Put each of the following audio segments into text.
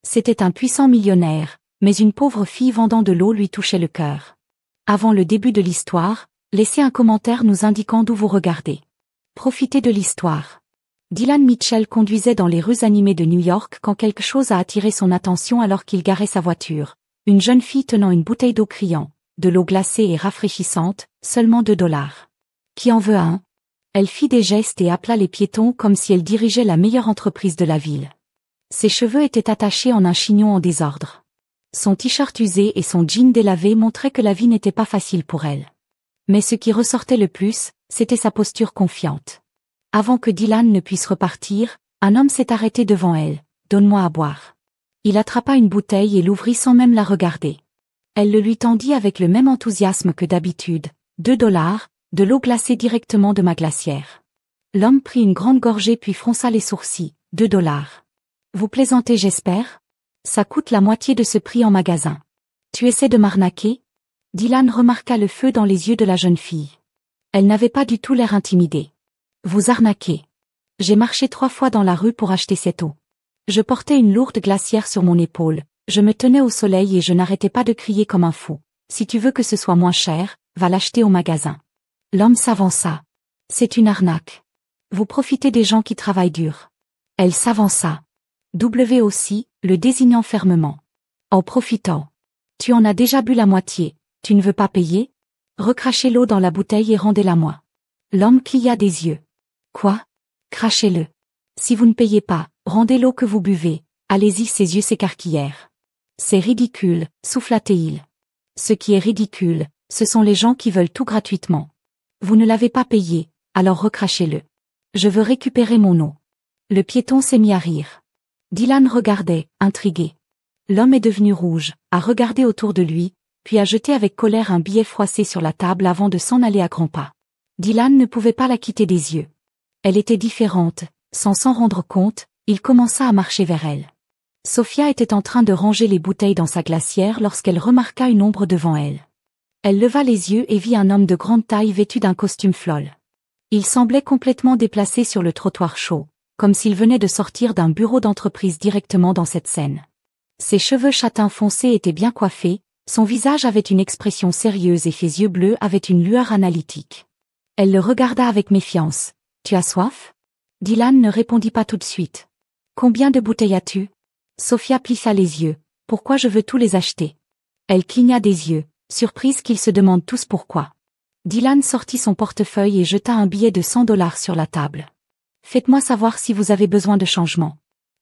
C'était un puissant millionnaire, mais une pauvre fille vendant de l'eau lui touchait le cœur. Avant le début de l'histoire, laissez un commentaire nous indiquant d'où vous regardez. Profitez de l'histoire. Dylan Mitchell conduisait dans les rues animées de New York quand quelque chose a attiré son attention alors qu'il garait sa voiture. Une jeune fille tenant une bouteille d'eau criant, de l'eau glacée et rafraîchissante, seulement $2. Qui en veut un? Elle fit des gestes et appela les piétons comme si elle dirigeait la meilleure entreprise de la ville. Ses cheveux étaient attachés en un chignon en désordre. Son t-shirt usé et son jean délavé montraient que la vie n'était pas facile pour elle. Mais ce qui ressortait le plus, c'était sa posture confiante. Avant que Dylan ne puisse repartir, un homme s'est arrêté devant elle. « Donne-moi à boire. » Il attrapa une bouteille et l'ouvrit sans même la regarder. Elle le lui tendit avec le même enthousiasme que d'habitude. $2, de l'eau glacée directement de ma glacière. L'homme prit une grande gorgée puis fronça les sourcils. $2. Vous plaisantez, j'espère? Ça coûte la moitié de ce prix en magasin. Tu essaies de m'arnaquer? Dylan remarqua le feu dans les yeux de la jeune fille. Elle n'avait pas du tout l'air intimidée. Vous arnaquez. J'ai marché 3 fois dans la rue pour acheter cette eau. Je portais une lourde glacière sur mon épaule, je me tenais au soleil et je n'arrêtais pas de crier comme un fou. Si tu veux que ce soit moins cher, va l'acheter au magasin. L'homme s'avança. C'est une arnaque. Vous profitez des gens qui travaillent dur. Elle s'avança. W aussi, le désignant fermement. En profitant. Tu en as déjà bu la moitié, tu ne veux pas payer? Recrachez l'eau dans la bouteille et rendez-la-moi. L'homme cligna des yeux. Quoi? Crachez-le. Si vous ne payez pas, rendez l'eau que vous buvez. Allez-y, ses yeux s'écarquillèrent. C'est ridicule, souffla-t-il. Ce qui est ridicule, ce sont les gens qui veulent tout gratuitement. Vous ne l'avez pas payé, alors recrachez-le. Je veux récupérer mon eau. Le piéton s'est mis à rire. Dylan regardait, intrigué. L'homme est devenu rouge, a regardé autour de lui, puis a jeté avec colère un billet froissé sur la table avant de s'en aller à grands pas. Dylan ne pouvait pas la quitter des yeux. Elle était différente, sans s'en rendre compte, il commença à marcher vers elle. Sophia était en train de ranger les bouteilles dans sa glacière lorsqu'elle remarqua une ombre devant elle. Elle leva les yeux et vit un homme de grande taille vêtu d'un costume flolle. Il semblait complètement déplacé sur le trottoir chaud, comme s'il venait de sortir d'un bureau d'entreprise directement dans cette scène. Ses cheveux châtains foncés étaient bien coiffés, son visage avait une expression sérieuse et ses yeux bleus avaient une lueur analytique. Elle le regarda avec méfiance. « Tu as soif ?» Dylan ne répondit pas tout de suite. « Combien de bouteilles as-tu » Sophia plissa les yeux. « Pourquoi je veux tous les acheter ?» Elle cligna des yeux, surprise qu'ils se demandent tous pourquoi. Dylan sortit son portefeuille et jeta un billet de $100 sur la table. « Faites-moi savoir si vous avez besoin de changement. »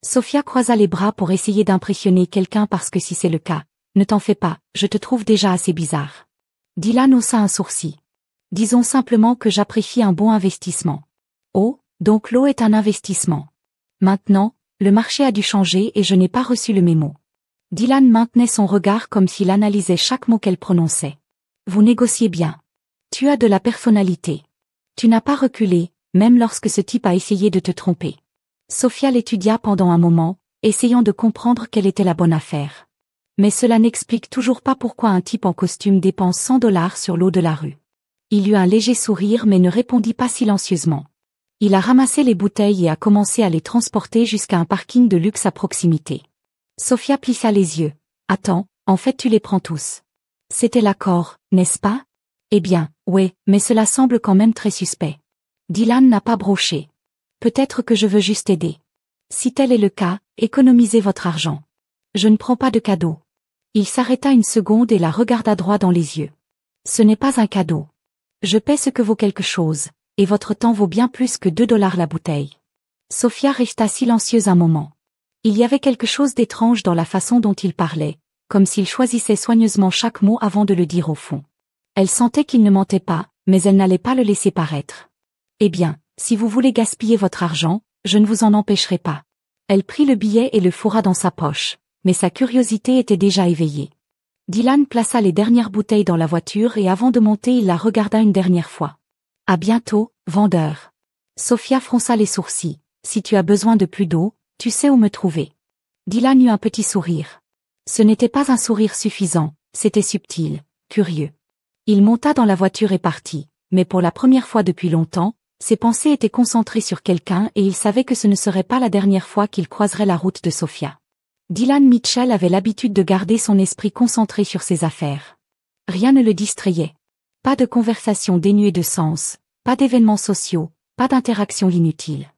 Sophia croisa les bras pour essayer d'impressionner quelqu'un parce que si c'est le cas, ne t'en fais pas, je te trouve déjà assez bizarre. Dylan haussa un sourcil. Disons simplement que j'apprécie un bon investissement. Oh, donc l'eau est un investissement. Maintenant, le marché a dû changer et je n'ai pas reçu le mémo. Dylan maintenait son regard comme s'il analysait chaque mot qu'elle prononçait. Vous négociez bien. Tu as de la personnalité. Tu n'as pas reculé, même lorsque ce type a essayé de te tromper. Sophia l'étudia pendant un moment, essayant de comprendre quelle était la bonne affaire. Mais cela n'explique toujours pas pourquoi un type en costume dépense $100 sur l'eau de la rue. Il eut un léger sourire mais ne répondit pas silencieusement. Il a ramassé les bouteilles et a commencé à les transporter jusqu'à un parking de luxe à proximité. Sophia plissa les yeux. « Attends, en fait tu les prends tous. » C'était l'accord, n'est-ce pas? Eh bien, ouais, mais cela semble quand même très suspect. Dylan n'a pas broché. Peut-être que je veux juste aider. Si tel est le cas, économisez votre argent. Je ne prends pas de cadeau. Il s'arrêta une seconde et la regarda droit dans les yeux. Ce n'est pas un cadeau. Je paie ce que vaut quelque chose, et votre temps vaut bien plus que $2 la bouteille. Sophia resta silencieuse un moment. Il y avait quelque chose d'étrange dans la façon dont il parlait, comme s'il choisissait soigneusement chaque mot avant de le dire au fond. Elle sentait qu'il ne mentait pas, mais elle n'allait pas le laisser paraître. Eh bien, si vous voulez gaspiller votre argent, je ne vous en empêcherai pas. Elle prit le billet et le fourra dans sa poche, mais sa curiosité était déjà éveillée. Dylan plaça les dernières bouteilles dans la voiture et avant de monter il la regarda une dernière fois. À bientôt, vendeur. Sophia fronça les sourcils. Si tu as besoin de plus d'eau, tu sais où me trouver. Dylan eut un petit sourire. Ce n'était pas un sourire suffisant, c'était subtil, curieux. Il monta dans la voiture et partit, mais pour la première fois depuis longtemps, ses pensées étaient concentrées sur quelqu'un et il savait que ce ne serait pas la dernière fois qu'il croiserait la route de Sophia. Dylan Mitchell avait l'habitude de garder son esprit concentré sur ses affaires. Rien ne le distrayait. Pas de conversation dénuée de sens, pas d'événements sociaux, pas d'interactions inutiles.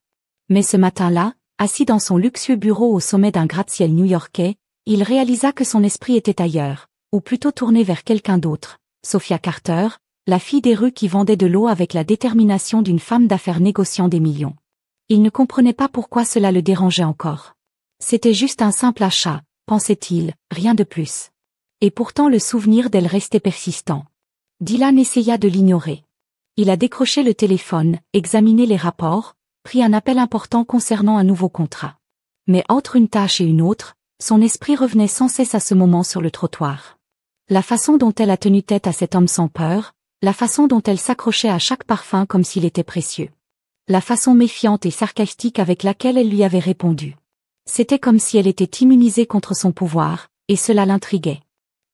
Mais ce matin-là, assis dans son luxueux bureau au sommet d'un gratte-ciel new-yorkais, il réalisa que son esprit était ailleurs, ou plutôt tourné vers quelqu'un d'autre, Sophia Carter, la fille des rues qui vendait de l'eau avec la détermination d'une femme d'affaires négociant des millions. Il ne comprenait pas pourquoi cela le dérangeait encore. C'était juste un simple achat, pensait-il, rien de plus. Et pourtant le souvenir d'elle restait persistant. Dylan essaya de l'ignorer. Il a décroché le téléphone, examiné les rapports, pris un appel important concernant un nouveau contrat. Mais entre une tâche et une autre, son esprit revenait sans cesse à ce moment sur le trottoir. La façon dont elle a tenu tête à cet homme sans peur, la façon dont elle s'accrochait à chaque parfum comme s'il était précieux. La façon méfiante et sarcastique avec laquelle elle lui avait répondu. C'était comme si elle était immunisée contre son pouvoir, et cela l'intriguait.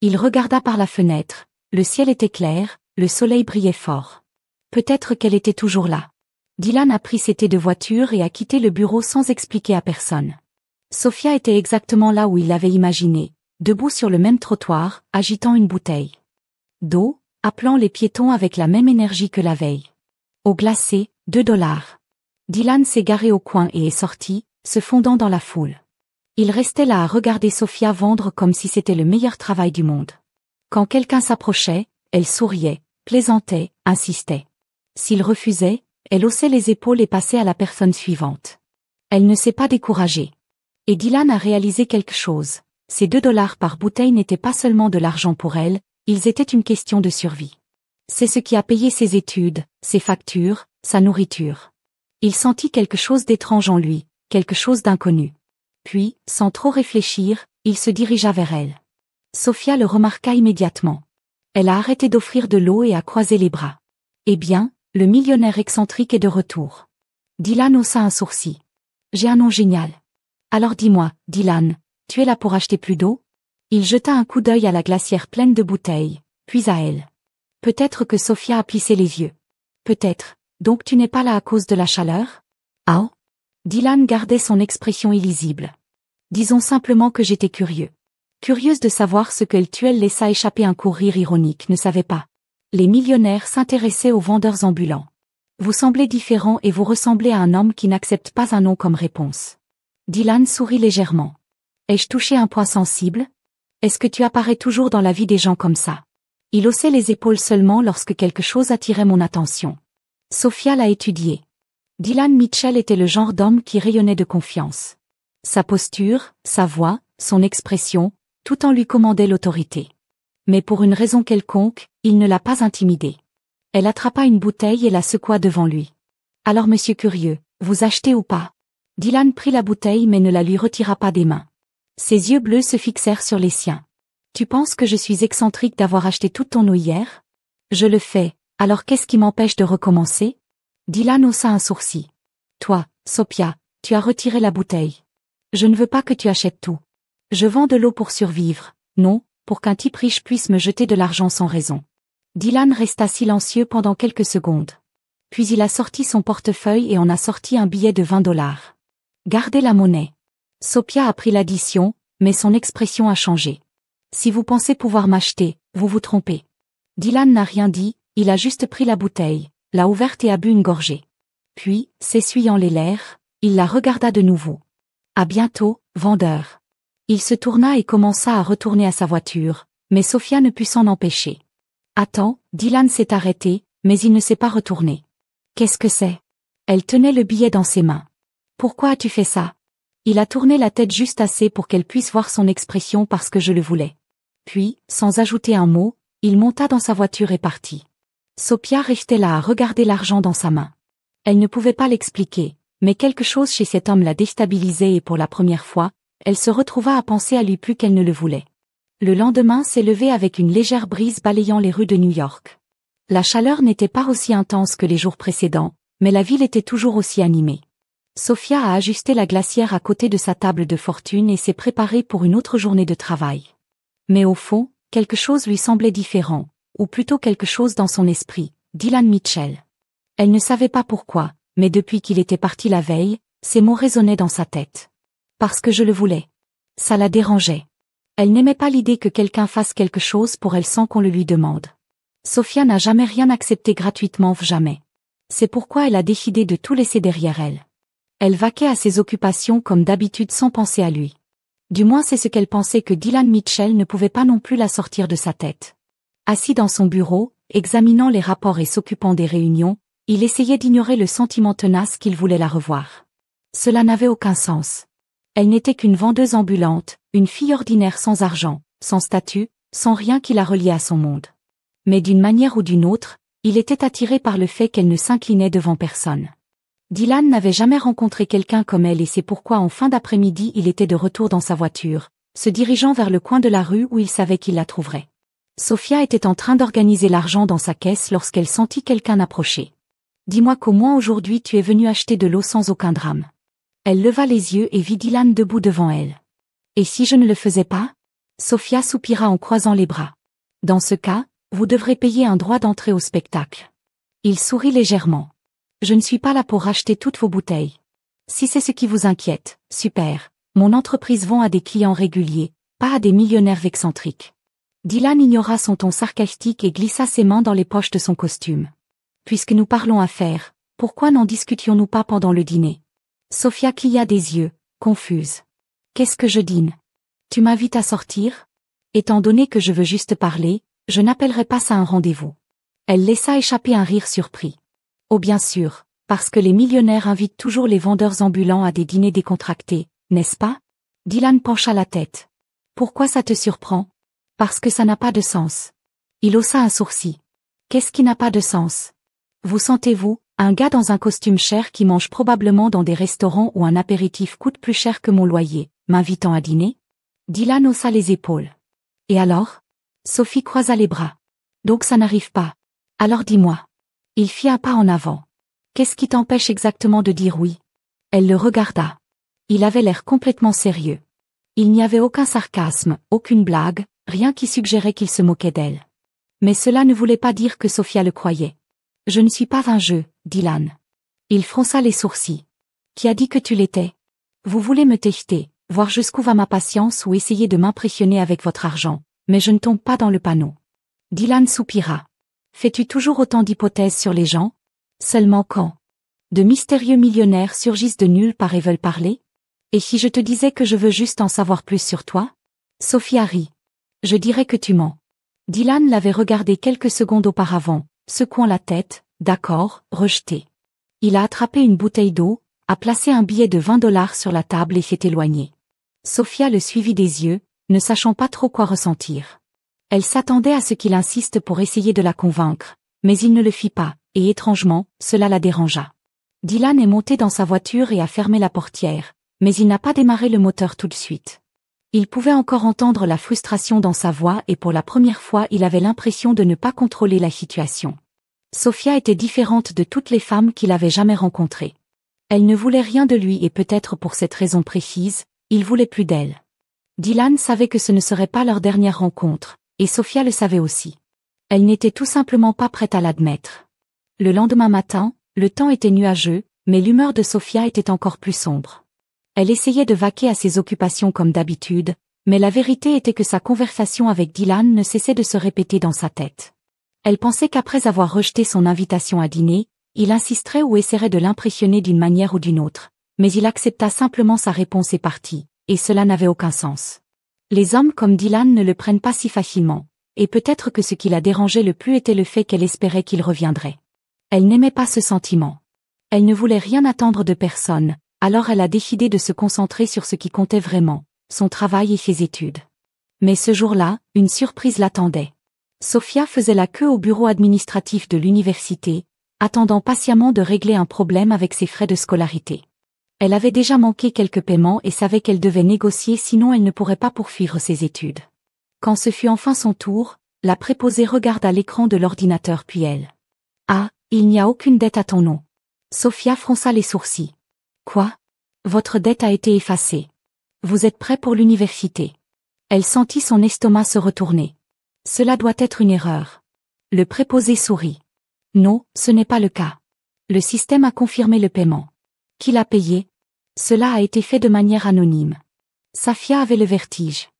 Il regarda par la fenêtre, le ciel était clair, le soleil brillait fort. Peut-être qu'elle était toujours là. Dylan a pris ses thés de voiture et a quitté le bureau sans expliquer à personne. Sophia était exactement là où il l'avait imaginé, debout sur le même trottoir, agitant une bouteille d'eau, appelant les piétons avec la même énergie que la veille. Eau glacée, $2. Dylan s'est garé au coin et est sorti, se fondant dans la foule. Il restait là à regarder Sophia vendre comme si c'était le meilleur travail du monde. Quand quelqu'un s'approchait, elle souriait, plaisantait, insistait. S'il refusait, elle haussait les épaules et passait à la personne suivante. Elle ne s'est pas découragée. Et Dylan a réalisé quelque chose. Ces $2 par bouteille n'étaient pas seulement de l'argent pour elle, ils étaient une question de survie. C'est ce qui a payé ses études, ses factures, sa nourriture. Il sentit quelque chose d'étrange en lui, quelque chose d'inconnu. Puis, sans trop réfléchir, il se dirigea vers elle. Sophia le remarqua immédiatement. Elle a arrêté d'offrir de l'eau et a croisé les bras. Eh bien, le millionnaire excentrique est de retour. Dylan haussa un sourcil. J'ai un nom génial. Alors dis-moi, Dylan, tu es là pour acheter plus d'eau? Il jeta un coup d'œil à la glacière pleine de bouteilles, puis à elle. Peut-être que Sophia a plissé les yeux. Peut-être, donc tu n'es pas là à cause de la chaleur? Ah oh? Dylan gardait son expression illisible. Disons simplement que j'étais curieux. Curieuse de savoir ce que elle laissa échapper un court rire ironique, ne savait pas. Les millionnaires s'intéressaient aux vendeurs ambulants. Vous semblez différent et vous ressemblez à un homme qui n'accepte pas un non comme réponse. Dylan sourit légèrement. Ai-je touché un point sensible? Est-ce que tu apparais toujours dans la vie des gens comme ça? Il haussait les épaules seulement lorsque quelque chose attirait mon attention. Sophia l'a étudié. Dylan Mitchell était le genre d'homme qui rayonnait de confiance. Sa posture, sa voix, son expression, tout en lui commandait l'autorité. Mais pour une raison quelconque, il ne l'a pas intimidée. Elle attrapa une bouteille et la secoua devant lui. Alors monsieur curieux, vous achetez ou pas? Dylan prit la bouteille mais ne la lui retira pas des mains. Ses yeux bleus se fixèrent sur les siens. Tu penses que je suis excentrique d'avoir acheté toute ton eau hier? Je le fais, alors qu'est-ce qui m'empêche de recommencer? Dylan haussa un sourcil. Toi, Sophia, tu as retiré la bouteille. Je ne veux pas que tu achètes tout. Je vends de l'eau pour survivre, non, pour qu'un type riche puisse me jeter de l'argent sans raison. Dylan resta silencieux pendant quelques secondes. Puis il a sorti son portefeuille et en a sorti un billet de $20. Gardez la monnaie. Sophia a pris l'addition, mais son expression a changé. Si vous pensez pouvoir m'acheter, vous vous trompez. Dylan n'a rien dit, il a juste pris la bouteille, l'a ouverte et a bu une gorgée. Puis, s'essuyant les lèvres, il la regarda de nouveau. À bientôt, vendeur. Il se tourna et commença à retourner à sa voiture, mais Sophia ne put s'en empêcher. Attends, Dylan s'est arrêté, mais il ne s'est pas retourné. Qu'est-ce que c'est? Elle tenait le billet dans ses mains. Pourquoi as-tu fait ça? Il a tourné la tête juste assez pour qu'elle puisse voir son expression parce que je le voulais. Puis, sans ajouter un mot, il monta dans sa voiture et partit. Sophia restait là à regarder l'argent dans sa main. Elle ne pouvait pas l'expliquer, mais quelque chose chez cet homme la déstabilisait et pour la première fois, elle se retrouva à penser à lui plus qu'elle ne le voulait. Le lendemain s'est levé avec une légère brise balayant les rues de New York. La chaleur n'était pas aussi intense que les jours précédents, mais la ville était toujours aussi animée. Sophia a ajusté la glacière à côté de sa table de fortune et s'est préparée pour une autre journée de travail. Mais au fond, quelque chose lui semblait différent, ou plutôt quelque chose dans son esprit, Dylan Mitchell. Elle ne savait pas pourquoi, mais depuis qu'il était parti la veille, ces mots résonnaient dans sa tête. Parce que je le voulais. Ça la dérangeait. Elle n'aimait pas l'idée que quelqu'un fasse quelque chose pour elle sans qu'on le lui demande. Sofia n'a jamais rien accepté gratuitement, jamais. C'est pourquoi elle a décidé de tout laisser derrière elle. Elle vaquait à ses occupations comme d'habitude sans penser à lui. Du moins c'est ce qu'elle pensait, que Dylan Mitchell ne pouvait pas non plus la sortir de sa tête. Assis dans son bureau, examinant les rapports et s'occupant des réunions, il essayait d'ignorer le sentiment tenace qu'il voulait la revoir. Cela n'avait aucun sens. Elle n'était qu'une vendeuse ambulante, une fille ordinaire sans argent, sans statut, sans rien qui la reliait à son monde. Mais d'une manière ou d'une autre, il était attiré par le fait qu'elle ne s'inclinait devant personne. Dylan n'avait jamais rencontré quelqu'un comme elle, et c'est pourquoi en fin d'après-midi il était de retour dans sa voiture, se dirigeant vers le coin de la rue où il savait qu'il la trouverait. Sofia était en train d'organiser l'argent dans sa caisse lorsqu'elle sentit quelqu'un approcher. « Dis-moi qu'au moins aujourd'hui tu es venu acheter de l'eau sans aucun drame. » Elle leva les yeux et vit Dylan debout devant elle. « Et si je ne le faisais pas ?» Sofia soupira en croisant les bras. « Dans ce cas, vous devrez payer un droit d'entrée au spectacle. » Il sourit légèrement. « Je ne suis pas là pour racheter toutes vos bouteilles. Si c'est ce qui vous inquiète, super. Mon entreprise vend à des clients réguliers, pas à des millionnaires excentriques. » Dylan ignora son ton sarcastique et glissa ses mains dans les poches de son costume. « Puisque nous parlons affaires, pourquoi n'en discutions-nous pas pendant le dîner ?» Sofia cligna des yeux, confuse. « Qu'est-ce que je dîne? Tu m'invites à sortir? Étant donné que je veux juste parler, je n'appellerai pas ça un rendez-vous. » Elle laissa échapper un rire surpris. « Oh bien sûr, parce que les millionnaires invitent toujours les vendeurs ambulants à des dîners décontractés, n'est-ce pas ?» Dylan pencha la tête. « Pourquoi ça te surprend? Parce que ça n'a pas de sens. » Il haussa un sourcil. « Qu'est-ce qui n'a pas de sens? Vous sentez-vous, un gars dans un costume cher qui mange probablement dans des restaurants où un apéritif coûte plus cher que mon loyer, m'invitant à dîner? » Dylan haussa les épaules. « Et alors ?» Sophie croisa les bras. « Donc ça n'arrive pas. Alors dis-moi. » Il fit un pas en avant. « Qu'est-ce qui t'empêche exactement de dire oui ?» Elle le regarda. Il avait l'air complètement sérieux. Il n'y avait aucun sarcasme, aucune blague, rien qui suggérait qu'il se moquait d'elle. Mais cela ne voulait pas dire que Sofia le croyait. « Je ne suis pas un jeu, Dylan. » Il fronça les sourcils. « Qui a dit que tu l'étais? Vous voulez me tester, voir jusqu'où va ma patience ou essayer de m'impressionner avec votre argent, mais je ne tombe pas dans le panneau. » Dylan soupira. « Fais-tu toujours autant d'hypothèses sur les gens? Seulement quand de mystérieux millionnaires surgissent de nulle part et veulent parler? Et si je te disais que je veux juste en savoir plus sur toi? » Sophia rit. « Je dirais que tu mens. » Dylan l'avait regardé quelques secondes auparavant, secouant la tête, d'accord, rejeté. Il a attrapé une bouteille d'eau, a placé un billet de $20 sur la table et s'est éloigné. Sofia le suivit des yeux, ne sachant pas trop quoi ressentir. Elle s'attendait à ce qu'il insiste pour essayer de la convaincre, mais il ne le fit pas, et étrangement, cela la dérangea. Dylan est monté dans sa voiture et a fermé la portière, mais il n'a pas démarré le moteur tout de suite. Il pouvait encore entendre la frustration dans sa voix et pour la première fois il avait l'impression de ne pas contrôler la situation. Sofia était différente de toutes les femmes qu'il avait jamais rencontrées. Elle ne voulait rien de lui et peut-être pour cette raison précise, il voulait plus d'elle. Dylan savait que ce ne serait pas leur dernière rencontre, et Sofia le savait aussi. Elle n'était tout simplement pas prête à l'admettre. Le lendemain matin, le temps était nuageux, mais l'humeur de Sofia était encore plus sombre. Elle essayait de vaquer à ses occupations comme d'habitude, mais la vérité était que sa conversation avec Dylan ne cessait de se répéter dans sa tête. Elle pensait qu'après avoir rejeté son invitation à dîner, il insisterait ou essaierait de l'impressionner d'une manière ou d'une autre, mais il accepta simplement sa réponse et partit, et cela n'avait aucun sens. Les hommes comme Dylan ne le prennent pas si facilement, et peut-être que ce qui la dérangeait le plus était le fait qu'elle espérait qu'il reviendrait. Elle n'aimait pas ce sentiment. Elle ne voulait rien attendre de personne, alors elle a décidé de se concentrer sur ce qui comptait vraiment, son travail et ses études. Mais ce jour-là, une surprise l'attendait. Sofia faisait la queue au bureau administratif de l'université, attendant patiemment de régler un problème avec ses frais de scolarité. Elle avait déjà manqué quelques paiements et savait qu'elle devait négocier sinon elle ne pourrait pas poursuivre ses études. Quand ce fut enfin son tour, la préposée regarda l'écran de l'ordinateur puis elle. « Ah, il n'y a aucune dette à ton nom. » Sofia fronça les sourcils. « Quoi? Votre dette a été effacée. Vous êtes prêt pour l'université. » Elle sentit son estomac se retourner. « Cela doit être une erreur. » Le préposé sourit. « Non, ce n'est pas le cas. Le système a confirmé le paiement. Qui l'a payé? Cela a été fait de manière anonyme. Safia avait le vertige.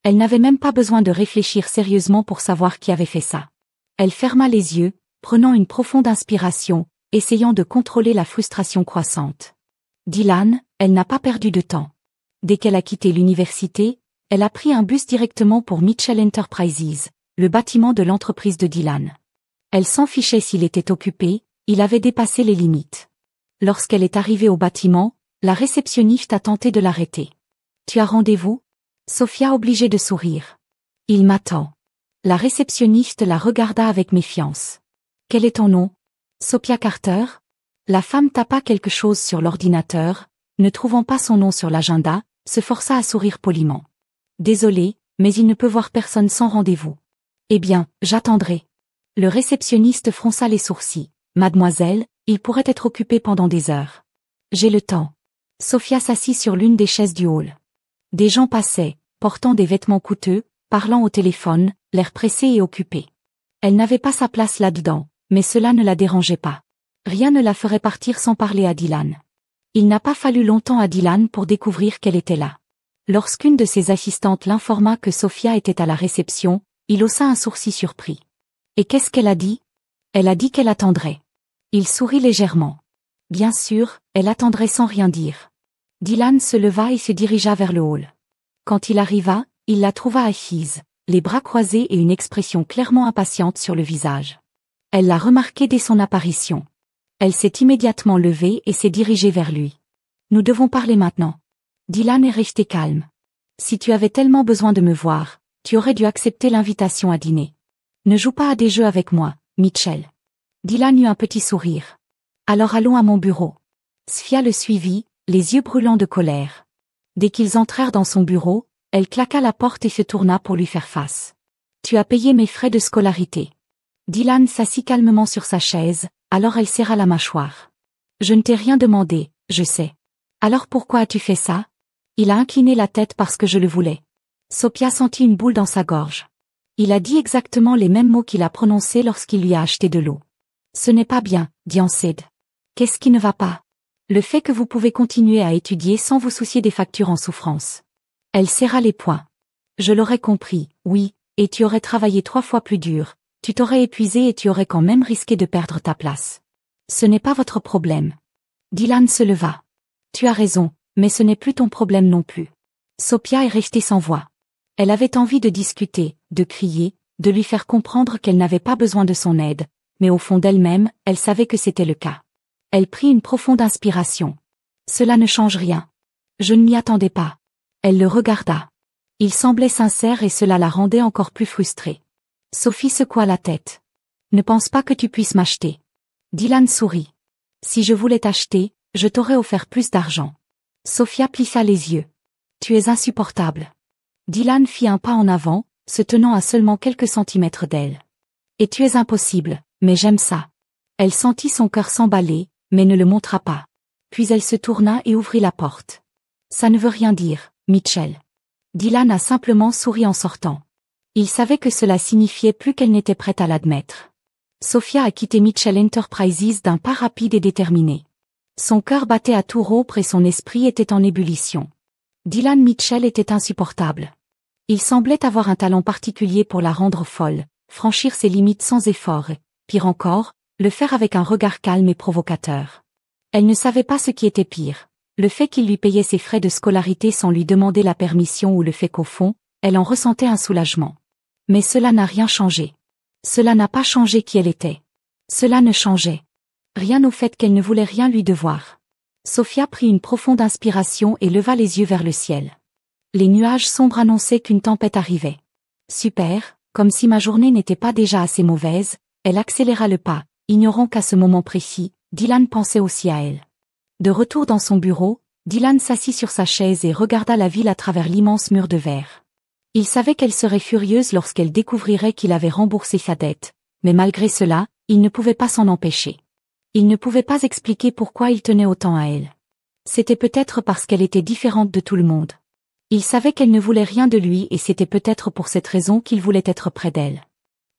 Elle n'avait même pas besoin de réfléchir sérieusement pour savoir qui avait fait ça. Elle ferma les yeux, prenant une profonde inspiration, essayant de contrôler la frustration croissante. Dylan, elle n'a pas perdu de temps. Dès qu'elle a quitté l'université, elle a pris un bus directement pour Mitchell Enterprises, le bâtiment de l'entreprise de Dylan. Elle s'en fichait s'il était occupé, il avait dépassé les limites. Lorsqu'elle est arrivée au bâtiment, la réceptionniste a tenté de l'arrêter. « Tu as rendez-vous » Sofia obligée de sourire. « Il m'attend. » La réceptionniste la regarda avec méfiance. « Quel est ton nom ?»« Sophia Carter ?» La femme tapa quelque chose sur l'ordinateur, ne trouvant pas son nom sur l'agenda, se força à sourire poliment. « Désolé, mais il ne peut voir personne sans rendez-vous. »« Eh bien, j'attendrai. » Le réceptionniste fronça les sourcils. « Mademoiselle, il pourrait être occupé pendant des heures. »« J'ai le temps. » Sofia s'assit sur l'une des chaises du hall. Des gens passaient, portant des vêtements coûteux, parlant au téléphone, l'air pressé et occupé. Elle n'avait pas sa place là-dedans, mais cela ne la dérangeait pas. Rien ne la ferait partir sans parler à Dylan. Il n'a pas fallu longtemps à Dylan pour découvrir qu'elle était là. Lorsqu'une de ses assistantes l'informa que Sofia était à la réception, il haussa un sourcil surpris. Et qu'est-ce qu'elle a dit ? Elle a dit qu'elle attendrait. Il sourit légèrement. Bien sûr, elle attendrait sans rien dire. Dylan se leva et se dirigea vers le hall. Quand il arriva, il la trouva assise, les bras croisés et une expression clairement impatiente sur le visage. Elle l'a remarqué dès son apparition. Elle s'est immédiatement levée et s'est dirigée vers lui. « Nous devons parler maintenant. » Dylan est resté calme. « Si tu avais tellement besoin de me voir, tu aurais dû accepter l'invitation à dîner. Ne joue pas à des jeux avec moi, Mitchell. » Dylan eut un petit sourire. « Alors allons à mon bureau. » Sofia le suivit, les yeux brûlants de colère. Dès qu'ils entrèrent dans son bureau, elle claqua la porte et se tourna pour lui faire face. « Tu as payé mes frais de scolarité. » Dylan s'assit calmement sur sa chaise, alors elle serra la mâchoire. « Je ne t'ai rien demandé, je sais. Alors pourquoi as-tu fait ça ?» Il a incliné la tête parce que je le voulais. Sofia sentit une boule dans sa gorge. Il a dit exactement les mêmes mots qu'il a prononcés lorsqu'il lui a acheté de l'eau. « Ce n'est pas bien, dit Ansed. Qu'est-ce qui ne va pas ? » Le fait que vous pouvez continuer à étudier sans vous soucier des factures en souffrance. Elle serra les poings. Je l'aurais compris, oui, et tu aurais travaillé 3 fois plus dur, tu t'aurais épuisé et tu aurais quand même risqué de perdre ta place. Ce n'est pas votre problème. Dylan se leva. Tu as raison, mais ce n'est plus ton problème non plus. Sofia est restée sans voix. Elle avait envie de discuter, de crier, de lui faire comprendre qu'elle n'avait pas besoin de son aide, mais au fond d'elle-même, elle savait que c'était le cas. Elle prit une profonde inspiration. Cela ne change rien. Je ne m'y attendais pas. Elle le regarda. Il semblait sincère et cela la rendait encore plus frustrée. Sophie secoua la tête. Ne pense pas que tu puisses m'acheter. Dylan sourit. Si je voulais t'acheter, je t'aurais offert plus d'argent. Sofia plissa les yeux. Tu es insupportable. Dylan fit un pas en avant, se tenant à seulement quelques centimètres d'elle. Et tu es impossible, mais j'aime ça. Elle sentit son cœur s'emballer, mais ne le montra pas. Puis elle se tourna et ouvrit la porte. Ça ne veut rien dire, Mitchell. Dylan a simplement souri en sortant. Il savait que cela signifiait plus qu'elle n'était prête à l'admettre. Sofia a quitté Mitchell Enterprises d'un pas rapide et déterminé. Son cœur battait à tout rompre et son esprit était en ébullition. Dylan Mitchell était insupportable. Il semblait avoir un talent particulier pour la rendre folle, franchir ses limites sans effort et, pire encore, le faire avec un regard calme et provocateur. Elle ne savait pas ce qui était pire, le fait qu'il lui payait ses frais de scolarité sans lui demander la permission ou le fait qu'au fond, elle en ressentait un soulagement. Mais cela n'a rien changé. Cela n'a pas changé qui elle était. Cela ne changeait rien au fait qu'elle ne voulait rien lui devoir. Sofia prit une profonde inspiration et leva les yeux vers le ciel. Les nuages sombres annonçaient qu'une tempête arrivait. Super, comme si ma journée n'était pas déjà assez mauvaise, elle accéléra le pas, ignorant qu'à ce moment précis, Dylan pensait aussi à elle. De retour dans son bureau, Dylan s'assit sur sa chaise et regarda la ville à travers l'immense mur de verre. Il savait qu'elle serait furieuse lorsqu'elle découvrirait qu'il avait remboursé sa dette, mais malgré cela, il ne pouvait pas s'en empêcher. Il ne pouvait pas expliquer pourquoi il tenait autant à elle. C'était peut-être parce qu'elle était différente de tout le monde. Il savait qu'elle ne voulait rien de lui et c'était peut-être pour cette raison qu'il voulait être près d'elle.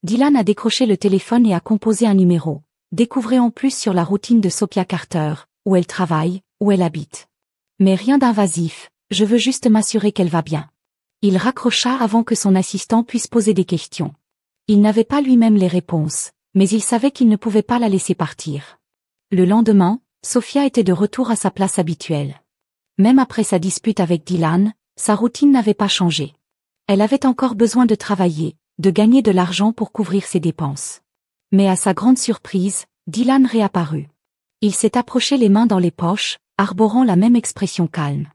Dylan a décroché le téléphone et a composé un numéro. Découvrez en plus sur la routine de Sofia Carter, où elle travaille, où elle habite. Mais rien d'invasif, Je veux juste m'assurer qu'elle va bien. Il raccrocha avant que son assistant puisse poser des questions. Il n'avait pas lui-même les réponses, mais il savait qu'il ne pouvait pas la laisser partir. Le lendemain, Sophia était de retour à sa place habituelle. Même après sa dispute avec Dylan, sa routine n'avait pas changé. Elle avait encore besoin de travailler, de gagner de l'argent pour couvrir ses dépenses. Mais à sa grande surprise, Dylan réapparut. Il s'est approché les mains dans les poches, arborant la même expression calme.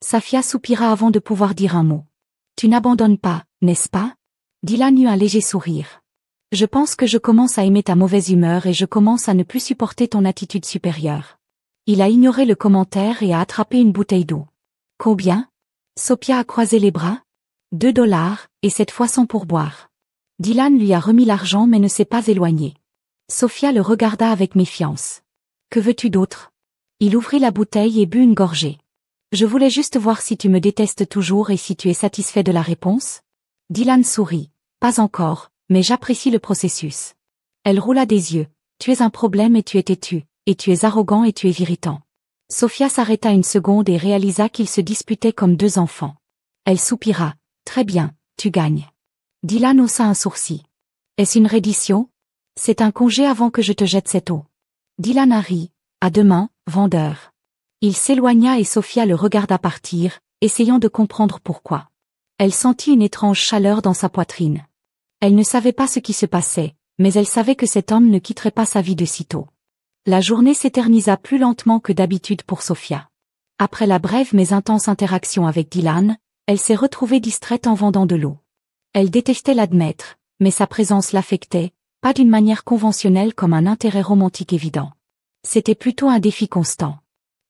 Safia soupira avant de pouvoir dire un mot. « Tu n'abandonnes pas, n'est-ce pas ?» Dylan eut un léger sourire. « Je pense que je commence à aimer ta mauvaise humeur et je commence à ne plus supporter ton attitude supérieure. » Il a ignoré le commentaire et a attrapé une bouteille d'eau. « Combien ?» Sophia a croisé les bras. « $2, et cette fois sans pourboire. » Dylan lui a remis l'argent mais ne s'est pas éloigné. Sophia le regarda avec méfiance. « Que veux-tu d'autre ?» Il ouvrit la bouteille et but une gorgée. « Je voulais juste voir si tu me détestes toujours et si tu es satisfait de la réponse ?» Dylan sourit. « Pas encore, mais j'apprécie le processus. » Elle roula des yeux. « Tu es un problème et tu es têtu, et tu es arrogant et tu es irritant. » Sophia s'arrêta une seconde et réalisa qu'ils se disputaient comme deux enfants. Elle soupira. « Très bien, tu gagnes. » Dylan haussa un sourcil. « Est-ce une reddition ? C'est un congé avant que je te jette cette eau. » Dylan a ri. « À demain, vendeur. » Il s'éloigna et Sophia le regarda partir, essayant de comprendre pourquoi. Elle sentit une étrange chaleur dans sa poitrine. Elle ne savait pas ce qui se passait, mais elle savait que cet homme ne quitterait pas sa vie de sitôt. La journée s'éternisa plus lentement que d'habitude pour Sophia. Après la brève mais intense interaction avec Dylan, elle s'est retrouvée distraite en vendant de l'eau. Elle détestait l'admettre, mais sa présence l'affectait, pas d'une manière conventionnelle comme un intérêt romantique évident. C'était plutôt un défi constant.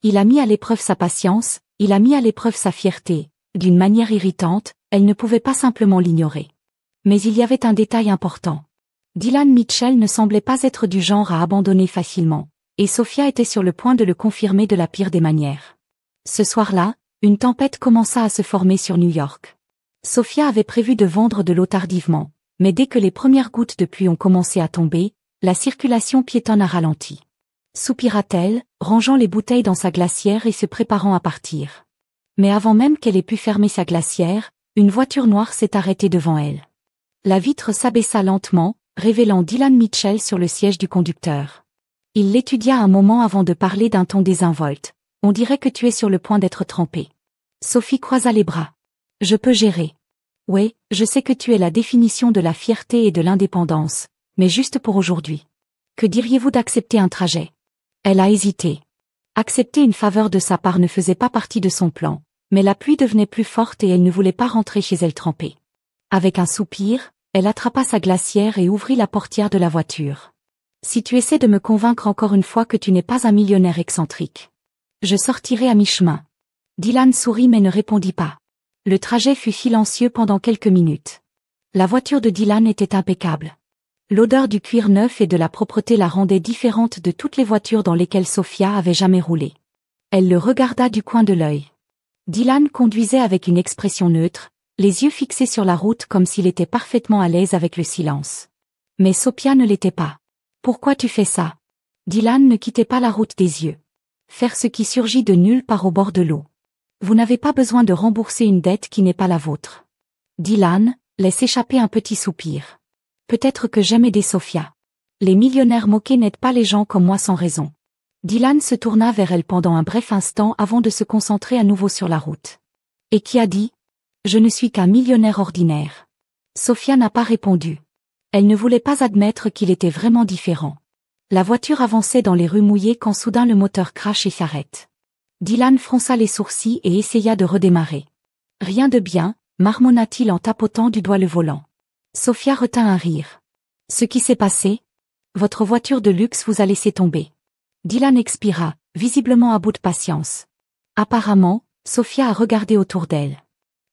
Il a mis à l'épreuve sa patience, il a mis à l'épreuve sa fierté. D'une manière irritante, elle ne pouvait pas simplement l'ignorer. Mais il y avait un détail important. Dylan Mitchell ne semblait pas être du genre à abandonner facilement, et Sophia était sur le point de le confirmer de la pire des manières. Ce soir-là, une tempête commença à se former sur New York. Sophia avait prévu de vendre de l'eau tardivement, mais dès que les premières gouttes de pluie ont commencé à tomber, la circulation piétonne a ralenti. Soupira-t-elle, rangeant les bouteilles dans sa glacière et se préparant à partir. Mais avant même qu'elle ait pu fermer sa glacière, une voiture noire s'est arrêtée devant elle. La vitre s'abaissa lentement, révélant Dylan Mitchell sur le siège du conducteur. Il l'étudia un moment avant de parler d'un ton désinvolte. « On dirait que tu es sur le point d'être trempée. » Sophie croisa les bras. « Je peux gérer. Oui, je sais que tu es la définition de la fierté et de l'indépendance, mais juste pour aujourd'hui. Que diriez-vous d'accepter un trajet ?» Elle a hésité. Accepter une faveur de sa part ne faisait pas partie de son plan, mais la pluie devenait plus forte et elle ne voulait pas rentrer chez elle trempée. Avec un soupir, elle attrapa sa glacière et ouvrit la portière de la voiture. « Si tu essaies de me convaincre encore une fois que tu n'es pas un millionnaire excentrique, je sortirai à mi-chemin. » Dylan sourit mais ne répondit pas. Le trajet fut silencieux pendant quelques minutes. La voiture de Dylan était impeccable. L'odeur du cuir neuf et de la propreté la rendait différente de toutes les voitures dans lesquelles Sophia avait jamais roulé. Elle le regarda du coin de l'œil. Dylan conduisait avec une expression neutre, les yeux fixés sur la route comme s'il était parfaitement à l'aise avec le silence. Mais Sophia ne l'était pas. « Pourquoi tu fais ça ?» Dylan ne quittait pas la route des yeux. Faire ce qui surgit de nulle part au bord de l'eau. Vous n'avez pas besoin de rembourser une dette qui n'est pas la vôtre. Dylan laisse échapper un petit soupir. Peut-être que j'aime aider Sophia. Les millionnaires moqués n'aident pas les gens comme moi sans raison. Dylan se tourna vers elle pendant un bref instant avant de se concentrer à nouveau sur la route. Et qui a dit ? Je ne suis qu'un millionnaire ordinaire. Sophia n'a pas répondu. Elle ne voulait pas admettre qu'il était vraiment différent. La voiture avançait dans les rues mouillées quand soudain le moteur crache et s'arrête. Dylan fronça les sourcils et essaya de redémarrer. Rien de bien, marmonna-t-il en tapotant du doigt le volant. Sophia retint un rire. Ce qui s'est passé ? Votre voiture de luxe vous a laissé tomber. Dylan expira, visiblement à bout de patience. Apparemment, Sophia a regardé autour d'elle.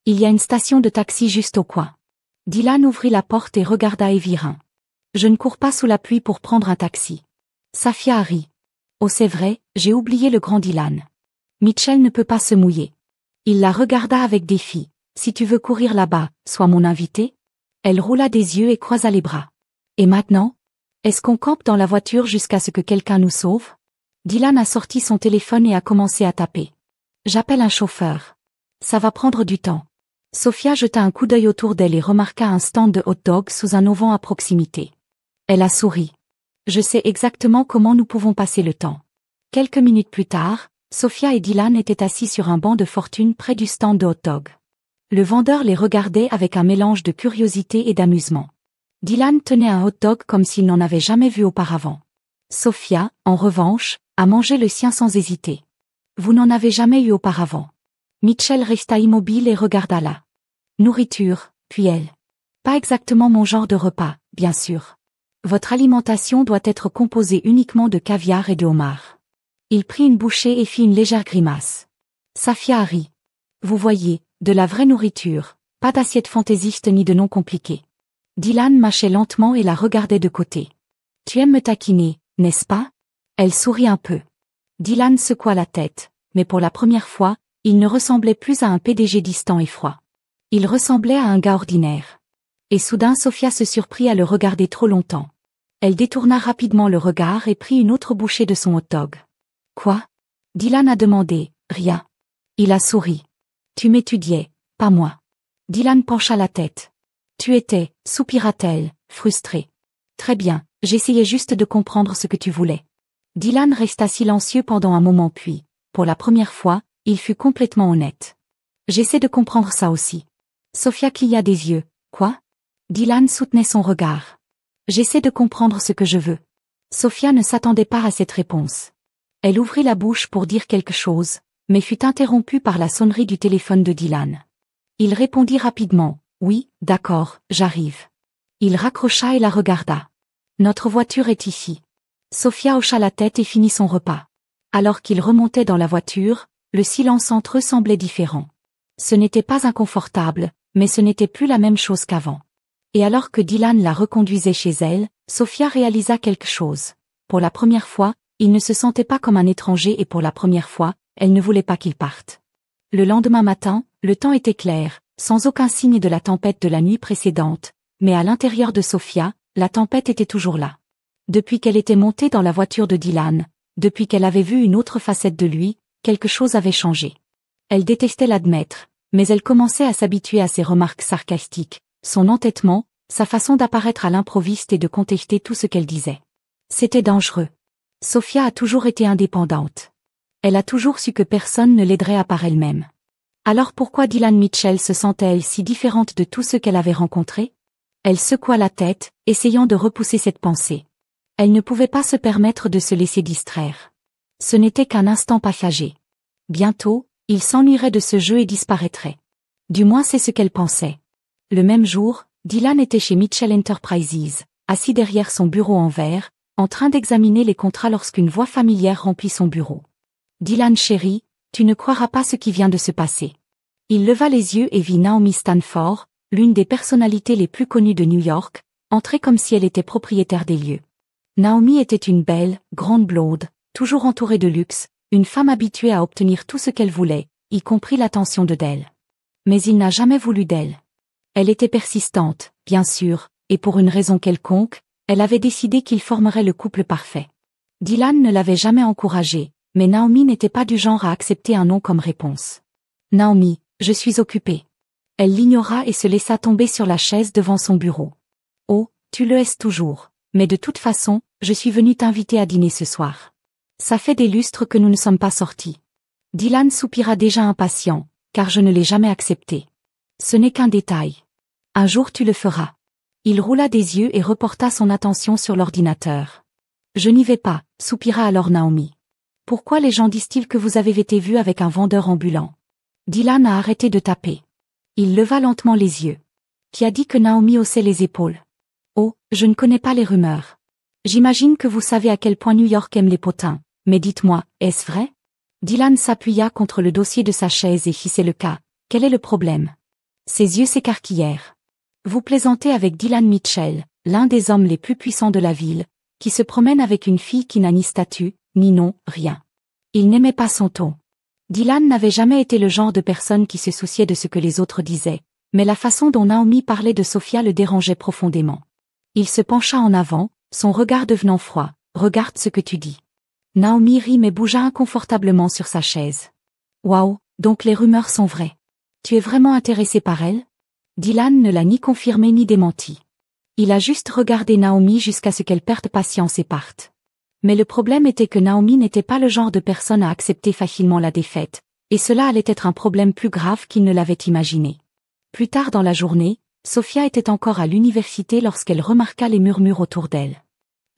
Il y a une station de taxi juste au coin. Dylan ouvrit la porte et regarda Evirin. Je ne cours pas sous la pluie pour prendre un taxi. Sophia rit. Oh c'est vrai, j'ai oublié le grand Dylan. Mitchell ne peut pas se mouiller. Il la regarda avec défi. Si tu veux courir là-bas, sois mon invité. Elle roula des yeux et croisa les bras. Et maintenant ? Est-ce qu'on campe dans la voiture jusqu'à ce que quelqu'un nous sauve ? Dylan a sorti son téléphone et a commencé à taper. J'appelle un chauffeur. Ça va prendre du temps. Sophia jeta un coup d'œil autour d'elle et remarqua un stand de hot-dog sous un auvent à proximité. Elle a souri. Je sais exactement comment nous pouvons passer le temps. Quelques minutes plus tard, Sophia et Dylan étaient assis sur un banc de fortune près du stand de hot-dog. Le vendeur les regardait avec un mélange de curiosité et d'amusement. Dylan tenait un hot-dog comme s'il n'en avait jamais vu auparavant. Sophia, en revanche, a mangé le sien sans hésiter. Vous n'en avez jamais eu auparavant. Mitchell resta immobile et regarda la nourriture, puis elle. Pas exactement mon genre de repas, bien sûr. Votre alimentation doit être composée uniquement de caviar et de homard. Il prit une bouchée et fit une légère grimace. Safia rit. Vous voyez, de la vraie nourriture, pas d'assiette fantaisiste ni de nom compliqué. Dylan mâchait lentement et la regardait de côté. Tu aimes me taquiner, n'est-ce pas? Elle sourit un peu. Dylan secoua la tête, mais pour la première fois, il ne ressemblait plus à un PDG distant et froid. Il ressemblait à un gars ordinaire. Et soudain Sophia se surprit à le regarder trop longtemps. Elle détourna rapidement le regard et prit une autre bouchée de son hot-dog. Quoi? Dylan a demandé. Rien. Il a souri. Tu m'étudiais, pas moi. Dylan pencha la tête. Tu étais, soupira-t-elle, frustrée. Très bien, j'essayais juste de comprendre ce que tu voulais. Dylan resta silencieux pendant un moment puis, pour la première fois, il fut complètement honnête. J'essaie de comprendre ça aussi. Sophia cligna des yeux. Quoi? Dylan soutenait son regard. J'essaie de comprendre ce que je veux. Sophia ne s'attendait pas à cette réponse. Elle ouvrit la bouche pour dire quelque chose, mais fut interrompue par la sonnerie du téléphone de Dylan. Il répondit rapidement. Oui, d'accord, j'arrive. Il raccrocha et la regarda. Notre voiture est ici. Sophia hocha la tête et finit son repas. Alors qu'ils remontaient dans la voiture, le silence entre eux semblait différent. Ce n'était pas inconfortable, mais ce n'était plus la même chose qu'avant. Et alors que Dylan la reconduisait chez elle, Sophia réalisa quelque chose. Pour la première fois, il ne se sentait pas comme un étranger et pour la première fois, elle ne voulait pas qu'il parte. Le lendemain matin, le temps était clair, sans aucun signe de la tempête de la nuit précédente, mais à l'intérieur de Sophia, la tempête était toujours là. Depuis qu'elle était montée dans la voiture de Dylan, depuis qu'elle avait vu une autre facette de lui, quelque chose avait changé. Elle détestait l'admettre, mais elle commençait à s'habituer à ses remarques sarcastiques, son entêtement, sa façon d'apparaître à l'improviste et de contester tout ce qu'elle disait. C'était dangereux. Sophia a toujours été indépendante. Elle a toujours su que personne ne l'aiderait à part elle-même. Alors pourquoi Dylan Mitchell se sentait-elle si différente de tous ceux qu'elle avait rencontrés? Elle secoua la tête, essayant de repousser cette pensée. Elle ne pouvait pas se permettre de se laisser distraire. Ce n'était qu'un instant passagé. Bientôt, il s'ennuierait de ce jeu et disparaîtrait. Du moins c'est ce qu'elle pensait. Le même jour, Dylan était chez Mitchell Enterprises, assis derrière son bureau en verre, en train d'examiner les contrats lorsqu'une voix familière remplit son bureau. Dylan chéri, tu ne croiras pas ce qui vient de se passer. Il leva les yeux et vit Naomi Stanford, l'une des personnalités les plus connues de New York, entrer comme si elle était propriétaire des lieux. Naomi était une belle, grande blonde, toujours entourée de luxe, une femme habituée à obtenir tout ce qu'elle voulait, y compris l'attention de Dell. Mais il n'a jamais voulu d'elle. Elle était persistante, bien sûr, et pour une raison quelconque, elle avait décidé qu'il formerait le couple parfait. Dylan ne l'avait jamais encouragée, mais Naomi n'était pas du genre à accepter un non comme réponse. Naomi, je suis occupée. Elle l'ignora et se laissa tomber sur la chaise devant son bureau. Oh, tu le es toujours, mais de toute façon, je suis venue t'inviter à dîner ce soir. Ça fait des lustres que nous ne sommes pas sortis. Dylan soupira déjà impatient, car je ne l'ai jamais accepté. Ce n'est qu'un détail. Un jour tu le feras. Il roula des yeux et reporta son attention sur l'ordinateur. Je n'y vais pas, soupira alors Naomi. Pourquoi les gens disent-ils que vous avez été vu avec un vendeur ambulant? Dylan a arrêté de taper. Il leva lentement les yeux. Qui a dit que Naomi haussait les épaules? Oh, je ne connais pas les rumeurs. J'imagine que vous savez à quel point New York aime les potins, mais dites-moi, est-ce vrai? Dylan s'appuya contre le dossier de sa chaise et fissait le cas. Quel est le problème? Ses yeux s'écarquillèrent. Vous plaisantez avec Dylan Mitchell, l'un des hommes les plus puissants de la ville, qui se promène avec une fille qui n'a ni statut, ni nom, rien. Il n'aimait pas son ton. Dylan n'avait jamais été le genre de personne qui se souciait de ce que les autres disaient, mais la façon dont Naomi parlait de Sophia le dérangeait profondément. Il se pencha en avant, son regard devenant froid. Regarde ce que tu dis. Naomi rit mais bougea inconfortablement sur sa chaise. Waouh, donc les rumeurs sont vraies. Tu es vraiment intéressé par elle? Dylan ne l'a ni confirmé ni démenti. Il a juste regardé Naomi jusqu'à ce qu'elle perde patience et parte. Mais le problème était que Naomi n'était pas le genre de personne à accepter facilement la défaite, et cela allait être un problème plus grave qu'il ne l'avait imaginé. Plus tard dans la journée, Sophia était encore à l'université lorsqu'elle remarqua les murmures autour d'elle.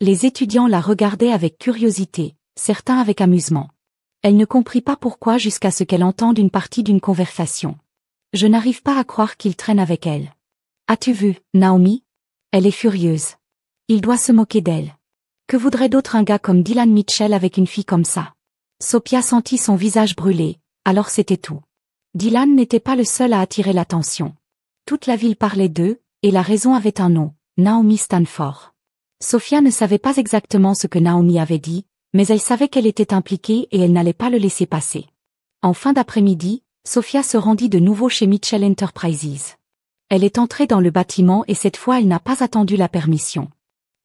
Les étudiants la regardaient avec curiosité, certains avec amusement. Elle ne comprit pas pourquoi jusqu'à ce qu'elle entende une partie d'une conversation. Je n'arrive pas à croire qu'il traîne avec elle. As-tu vu, Naomi? Elle est furieuse. Il doit se moquer d'elle. Que voudrait d'autre un gars comme Dylan Mitchell avec une fille comme ça? Sophia sentit son visage brûler, alors c'était tout. Dylan n'était pas le seul à attirer l'attention. Toute la ville parlait d'eux, et la raison avait un nom, Naomi Stanford. Sophia ne savait pas exactement ce que Naomi avait dit, mais elle savait qu'elle était impliquée et elle n'allait pas le laisser passer. En fin d'après-midi, Sophia se rendit de nouveau chez Mitchell Enterprises. Elle est entrée dans le bâtiment et cette fois elle n'a pas attendu la permission.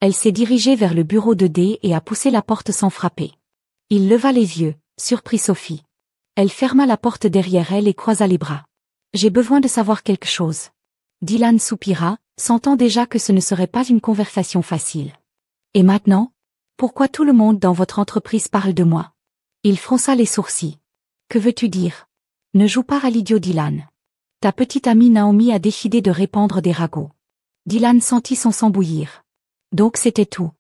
Elle s'est dirigée vers le bureau de D et a poussé la porte sans frapper. Il leva les yeux, surprit Sophie. Elle ferma la porte derrière elle et croisa les bras. J'ai besoin de savoir quelque chose. Dylan soupira, sentant déjà que ce ne serait pas une conversation facile. Et maintenant? Pourquoi tout le monde dans votre entreprise parle de moi? Il fronça les sourcils. Que veux-tu dire? Ne joue pas à l'idiot Dylan. Ta petite amie Naomi a décidé de répandre des ragots. Dylan sentit son sang bouillir. Donc c'était tout.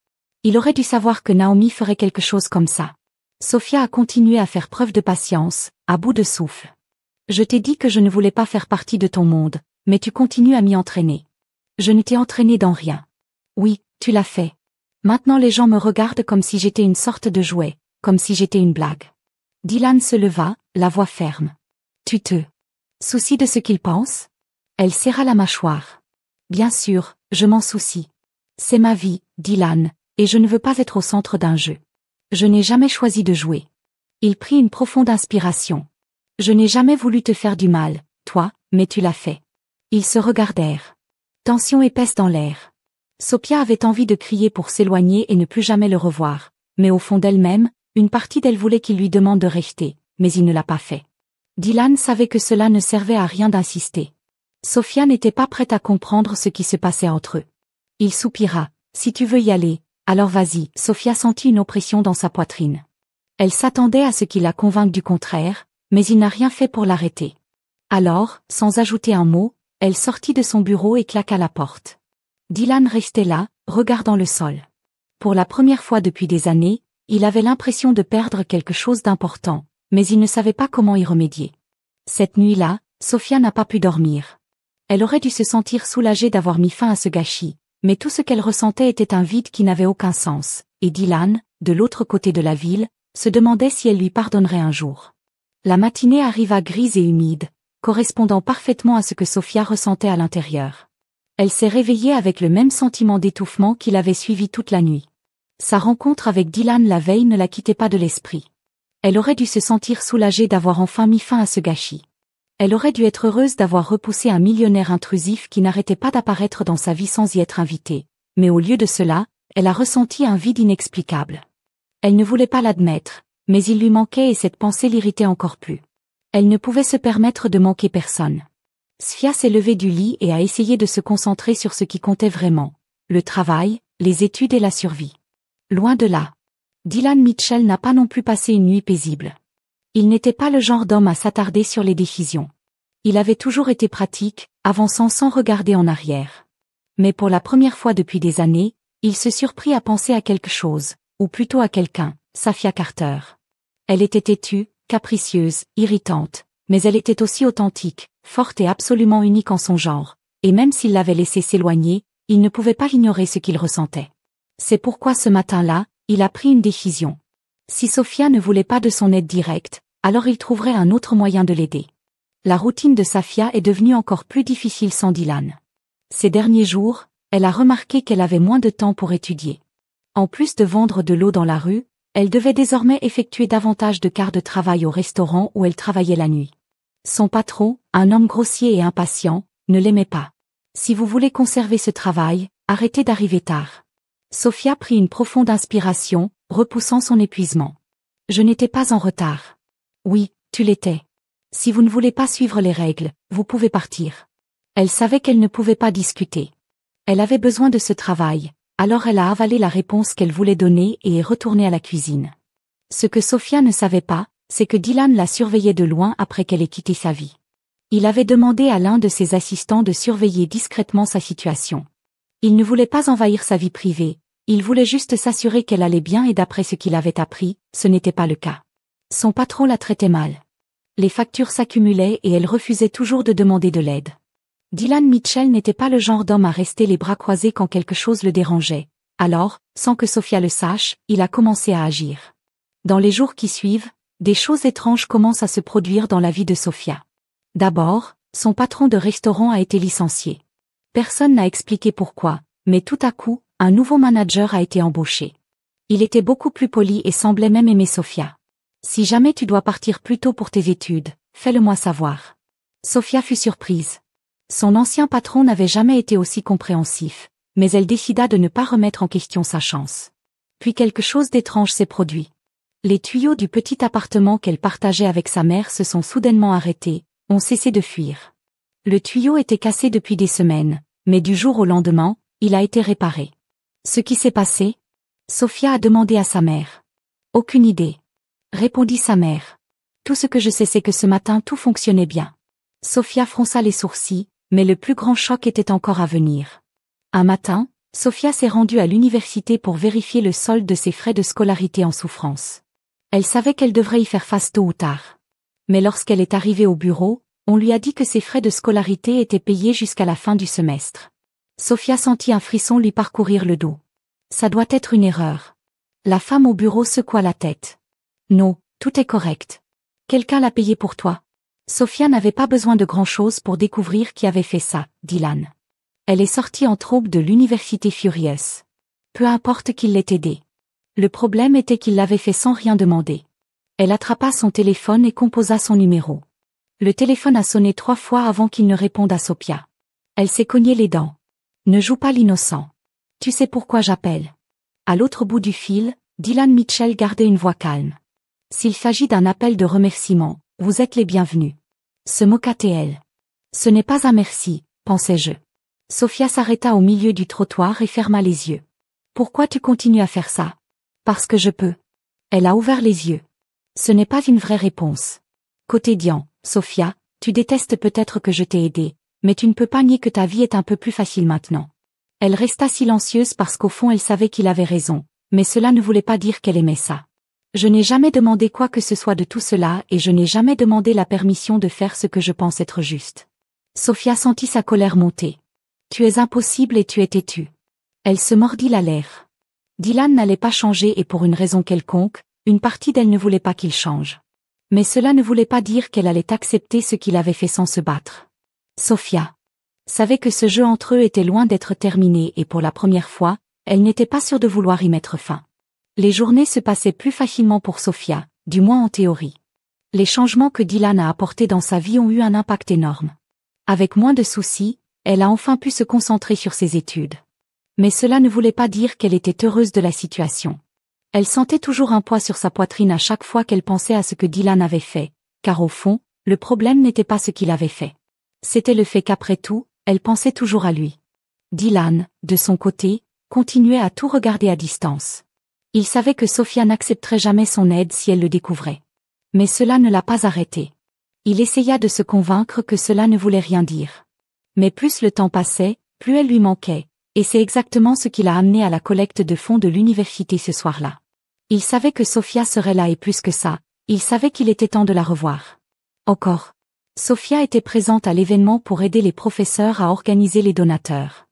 Il aurait dû savoir que Naomi ferait quelque chose comme ça. Sophia a continué à faire preuve de patience, à bout de souffle. Je t'ai dit que je ne voulais pas faire partie de ton monde, mais tu continues à m'y entraîner. Je ne t'ai entraîné dans rien. Oui, tu l'as fait. Maintenant les gens me regardent comme si j'étais une sorte de jouet, comme si j'étais une blague. Dylan se leva, la voix ferme. Tu te soucies de ce qu'ils pensent? Elle serra la mâchoire. Bien sûr, je m'en soucie. C'est ma vie, Dylan, et je ne veux pas être au centre d'un jeu. Je n'ai jamais choisi de jouer. Il prit une profonde inspiration. Je n'ai jamais voulu te faire du mal, toi, mais tu l'as fait. Ils se regardèrent. Tension épaisse dans l'air. Sophia avait envie de crier pour s'éloigner et ne plus jamais le revoir, mais au fond d'elle-même, une partie d'elle voulait qu'il lui demande de rester, mais il ne l'a pas fait. Dylan savait que cela ne servait à rien d'insister. Sophia n'était pas prête à comprendre ce qui se passait entre eux. Il soupira. Si tu veux y aller, alors vas-y. Sophia sentit une oppression dans sa poitrine. Elle s'attendait à ce qu'il la convainque du contraire, mais il n'a rien fait pour l'arrêter. Alors, sans ajouter un mot, elle sortit de son bureau et claqua la porte. Dylan restait là, regardant le sol. Pour la première fois depuis des années, il avait l'impression de perdre quelque chose d'important, mais il ne savait pas comment y remédier. Cette nuit-là, Sophia n'a pas pu dormir. Elle aurait dû se sentir soulagée d'avoir mis fin à ce gâchis, mais tout ce qu'elle ressentait était un vide qui n'avait aucun sens, et Dylan, de l'autre côté de la ville, se demandait si elle lui pardonnerait un jour. La matinée arriva grise et humide, correspondant parfaitement à ce que Sophia ressentait à l'intérieur. Elle s'est réveillée avec le même sentiment d'étouffement qui l'avait suivi toute la nuit. Sa rencontre avec Dylan la veille ne la quittait pas de l'esprit. Elle aurait dû se sentir soulagée d'avoir enfin mis fin à ce gâchis. Elle aurait dû être heureuse d'avoir repoussé un millionnaire intrusif qui n'arrêtait pas d'apparaître dans sa vie sans y être invité, mais au lieu de cela, elle a ressenti un vide inexplicable. Elle ne voulait pas l'admettre, mais il lui manquait et cette pensée l'irritait encore plus. Elle ne pouvait se permettre de manquer personne. Sophia s'est levée du lit et a essayé de se concentrer sur ce qui comptait vraiment, le travail, les études et la survie. Loin de là. Dylan Mitchell n'a pas non plus passé une nuit paisible. Il n'était pas le genre d'homme à s'attarder sur les décisions. Il avait toujours été pratique, avançant sans regarder en arrière. Mais pour la première fois depuis des années, il se surprit à penser à quelque chose, ou plutôt à quelqu'un, Sophia Carter. Elle était têtue, capricieuse, irritante, mais elle était aussi authentique, forte et absolument unique en son genre, et même s'il l'avait laissé s'éloigner, il ne pouvait pas ignorer ce qu'il ressentait. C'est pourquoi ce matin-là, il a pris une décision. Si Sophia ne voulait pas de son aide directe, alors il trouverait un autre moyen de l'aider. La routine de Sophia est devenue encore plus difficile sans Dylan. Ces derniers jours, elle a remarqué qu'elle avait moins de temps pour étudier. En plus de vendre de l'eau dans la rue, elle devait désormais effectuer davantage de quarts de travail au restaurant où elle travaillait la nuit. Son patron, un homme grossier et impatient, ne l'aimait pas. Si vous voulez conserver ce travail, arrêtez d'arriver tard. Sophia prit une profonde inspiration, repoussant son épuisement. Je n'étais pas en retard. Oui, tu l'étais. Si vous ne voulez pas suivre les règles, vous pouvez partir. Elle savait qu'elle ne pouvait pas discuter. Elle avait besoin de ce travail, alors elle a avalé la réponse qu'elle voulait donner et est retournée à la cuisine. Ce que Sophia ne savait pas, c'est que Dylan la surveillait de loin après qu'elle ait quitté sa vie. Il avait demandé à l'un de ses assistants de surveiller discrètement sa situation. Il ne voulait pas envahir sa vie privée, il voulait juste s'assurer qu'elle allait bien et d'après ce qu'il avait appris, ce n'était pas le cas. Son patron la traitait mal. Les factures s'accumulaient et elle refusait toujours de demander de l'aide. Dylan Mitchell n'était pas le genre d'homme à rester les bras croisés quand quelque chose le dérangeait. Alors, sans que Sophia le sache, il a commencé à agir. Dans les jours qui suivent, des choses étranges commencent à se produire dans la vie de Sophia. D'abord, son patron de restaurant a été licencié. Personne n'a expliqué pourquoi, mais tout à coup, un nouveau manager a été embauché. Il était beaucoup plus poli et semblait même aimer Sophia. Si jamais tu dois partir plus tôt pour tes études, fais-le-moi savoir. Sophia fut surprise. Son ancien patron n'avait jamais été aussi compréhensif, mais elle décida de ne pas remettre en question sa chance. Puis quelque chose d'étrange s'est produit. Les tuyaux du petit appartement qu'elle partageait avec sa mère se sont soudainement arrêtés, ont cessé de fuir. Le tuyau était cassé depuis des semaines, mais du jour au lendemain, il a été réparé. Ce qui s'est passé? Sophia a demandé à sa mère. Aucune idée. Répondit sa mère. Tout ce que je sais c'est que ce matin tout fonctionnait bien. Sophia fronça les sourcils, mais le plus grand choc était encore à venir. Un matin, Sophia s'est rendue à l'université pour vérifier le solde de ses frais de scolarité en souffrance. Elle savait qu'elle devrait y faire face tôt ou tard. Mais lorsqu'elle est arrivée au bureau, on lui a dit que ses frais de scolarité étaient payés jusqu'à la fin du semestre. Sophia sentit un frisson lui parcourir le dos. Ça doit être une erreur. La femme au bureau secoua la tête. Non, tout est correct. Quelqu'un l'a payé pour toi. Sophia n'avait pas besoin de grand-chose pour découvrir qui avait fait ça, Dylan. Elle est sortie en trompe de l'université furieuse. Peu importe qu'il l'ait aidée. Le problème était qu'il l'avait fait sans rien demander. Elle attrapa son téléphone et composa son numéro. Le téléphone a sonné 3 fois avant qu'il ne réponde à Sophia. Elle s'est cogné les dents. Ne joue pas l'innocent. Tu sais pourquoi j'appelle. À l'autre bout du fil, Dylan Mitchell gardait une voix calme. S'il s'agit d'un appel de remerciement, vous êtes les bienvenus. Se moqua-t-elle. Ce n'est pas un merci, pensais-je. Sophia s'arrêta au milieu du trottoir et ferma les yeux. Pourquoi tu continues à faire ça? Parce que je peux. Elle a ouvert les yeux. Ce n'est pas une vraie réponse. Quotidien, Sophia, tu détestes peut-être que je t'ai aidé, mais tu ne peux pas nier que ta vie est un peu plus facile maintenant. Elle resta silencieuse parce qu'au fond elle savait qu'il avait raison, mais cela ne voulait pas dire qu'elle aimait ça. Je n'ai jamais demandé quoi que ce soit de tout cela et je n'ai jamais demandé la permission de faire ce que je pense être juste. Sophia sentit sa colère monter. Tu es impossible et tu es têtue. Elle se mordit la lèvre. Dylan n'allait pas changer et pour une raison quelconque, une partie d'elle ne voulait pas qu'il change. Mais cela ne voulait pas dire qu'elle allait accepter ce qu'il avait fait sans se battre. Sophia savait que ce jeu entre eux était loin d'être terminé et pour la première fois, elle n'était pas sûre de vouloir y mettre fin. Les journées se passaient plus facilement pour Sophia, du moins en théorie. Les changements que Dylan a apportés dans sa vie ont eu un impact énorme. Avec moins de soucis, elle a enfin pu se concentrer sur ses études. Mais cela ne voulait pas dire qu'elle était heureuse de la situation. Elle sentait toujours un poids sur sa poitrine à chaque fois qu'elle pensait à ce que Dylan avait fait, car au fond, le problème n'était pas ce qu'il avait fait. C'était le fait qu'après tout, elle pensait toujours à lui. Dylan, de son côté, continuait à tout regarder à distance. Il savait que Sophia n'accepterait jamais son aide si elle le découvrait. Mais cela ne l'a pas arrêté. Il essaya de se convaincre que cela ne voulait rien dire. Mais plus le temps passait, plus elle lui manquait, et c'est exactement ce qui l'a amené à la collecte de fonds de l'université ce soir-là. Il savait que Sophia serait là et plus que ça, il savait qu'il était temps de la revoir. Encore. Sophia était présente à l'événement pour aider les professeurs à organiser les donateurs.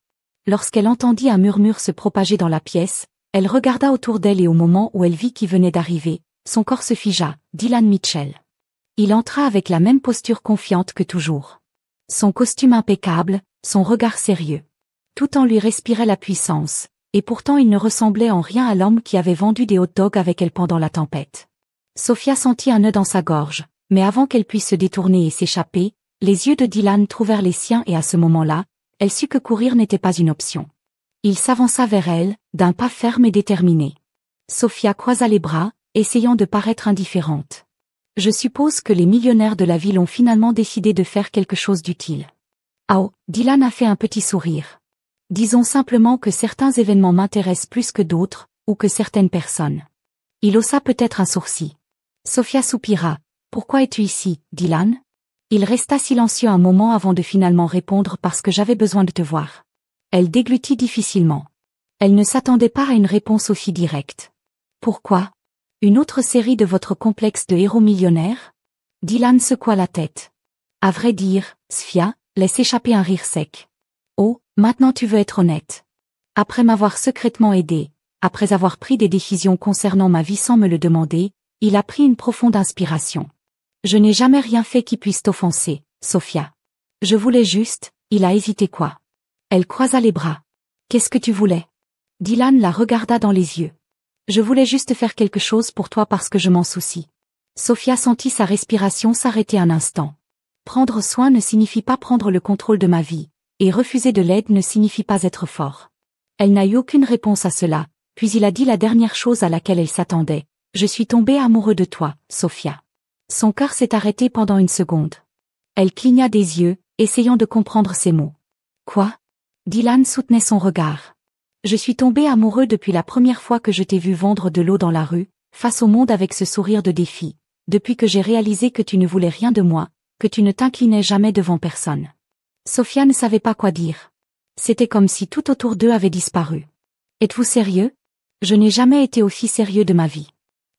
Lorsqu'elle entendit un murmure se propager dans la pièce, elle regarda autour d'elle et au moment où elle vit qui venait d'arriver, son corps se figea, Dylan Mitchell. Il entra avec la même posture confiante que toujours. Son costume impeccable, son regard sérieux. Tout en lui respirait la puissance, et pourtant il ne ressemblait en rien à l'homme qui avait vendu des hot-dogs avec elle pendant la tempête. Sophia sentit un nœud dans sa gorge, mais avant qu'elle puisse se détourner et s'échapper, les yeux de Dylan trouvèrent les siens et à ce moment-là, elle sut que courir n'était pas une option. Il s'avança vers elle, d'un pas ferme et déterminé. Sophia croisa les bras, essayant de paraître indifférente. Je suppose que les millionnaires de la ville ont finalement décidé de faire quelque chose d'utile. Oh, Dylan a fait un petit sourire. Disons simplement que certains événements m'intéressent plus que d'autres, ou que certaines personnes. Il haussa peut-être un sourcil. Sophia soupira. Pourquoi es-tu ici, Dylan? Il resta silencieux un moment avant de finalement répondre parce que j'avais besoin de te voir. Elle déglutit difficilement. Elle ne s'attendait pas à une réponse aussi directe. Pourquoi? Une autre série de votre complexe de héros millionnaires? Dylan secoua la tête. À vrai dire, Sophia, laisse échapper un rire sec. Oh, maintenant tu veux être honnête. Après m'avoir secrètement aidé, après avoir pris des décisions concernant ma vie sans me le demander, il a pris une profonde inspiration. Je n'ai jamais rien fait qui puisse t'offenser, Sophia. Je voulais juste, il a hésité quoi? Elle croisa les bras. Qu'est-ce que tu voulais? Dylan la regarda dans les yeux. Je voulais juste faire quelque chose pour toi parce que je m'en soucie. Sophia sentit sa respiration s'arrêter un instant. Prendre soin ne signifie pas prendre le contrôle de ma vie, et refuser de l'aide ne signifie pas être fort. Elle n'a eu aucune réponse à cela, puis il a dit la dernière chose à laquelle elle s'attendait. Je suis tombé amoureux de toi, Sophia. Son cœur s'est arrêté pendant une seconde. Elle cligna des yeux, essayant de comprendre ses mots. Quoi? Dylan soutenait son regard. Je suis tombé amoureux depuis la première fois que je t'ai vu vendre de l'eau dans la rue, face au monde avec ce sourire de défi, depuis que j'ai réalisé que tu ne voulais rien de moi, que tu ne t'inclinais jamais devant personne. Sophia ne savait pas quoi dire. C'était comme si tout autour d'eux avait disparu. Êtes-vous sérieux? Je n'ai jamais été aussi sérieux de ma vie.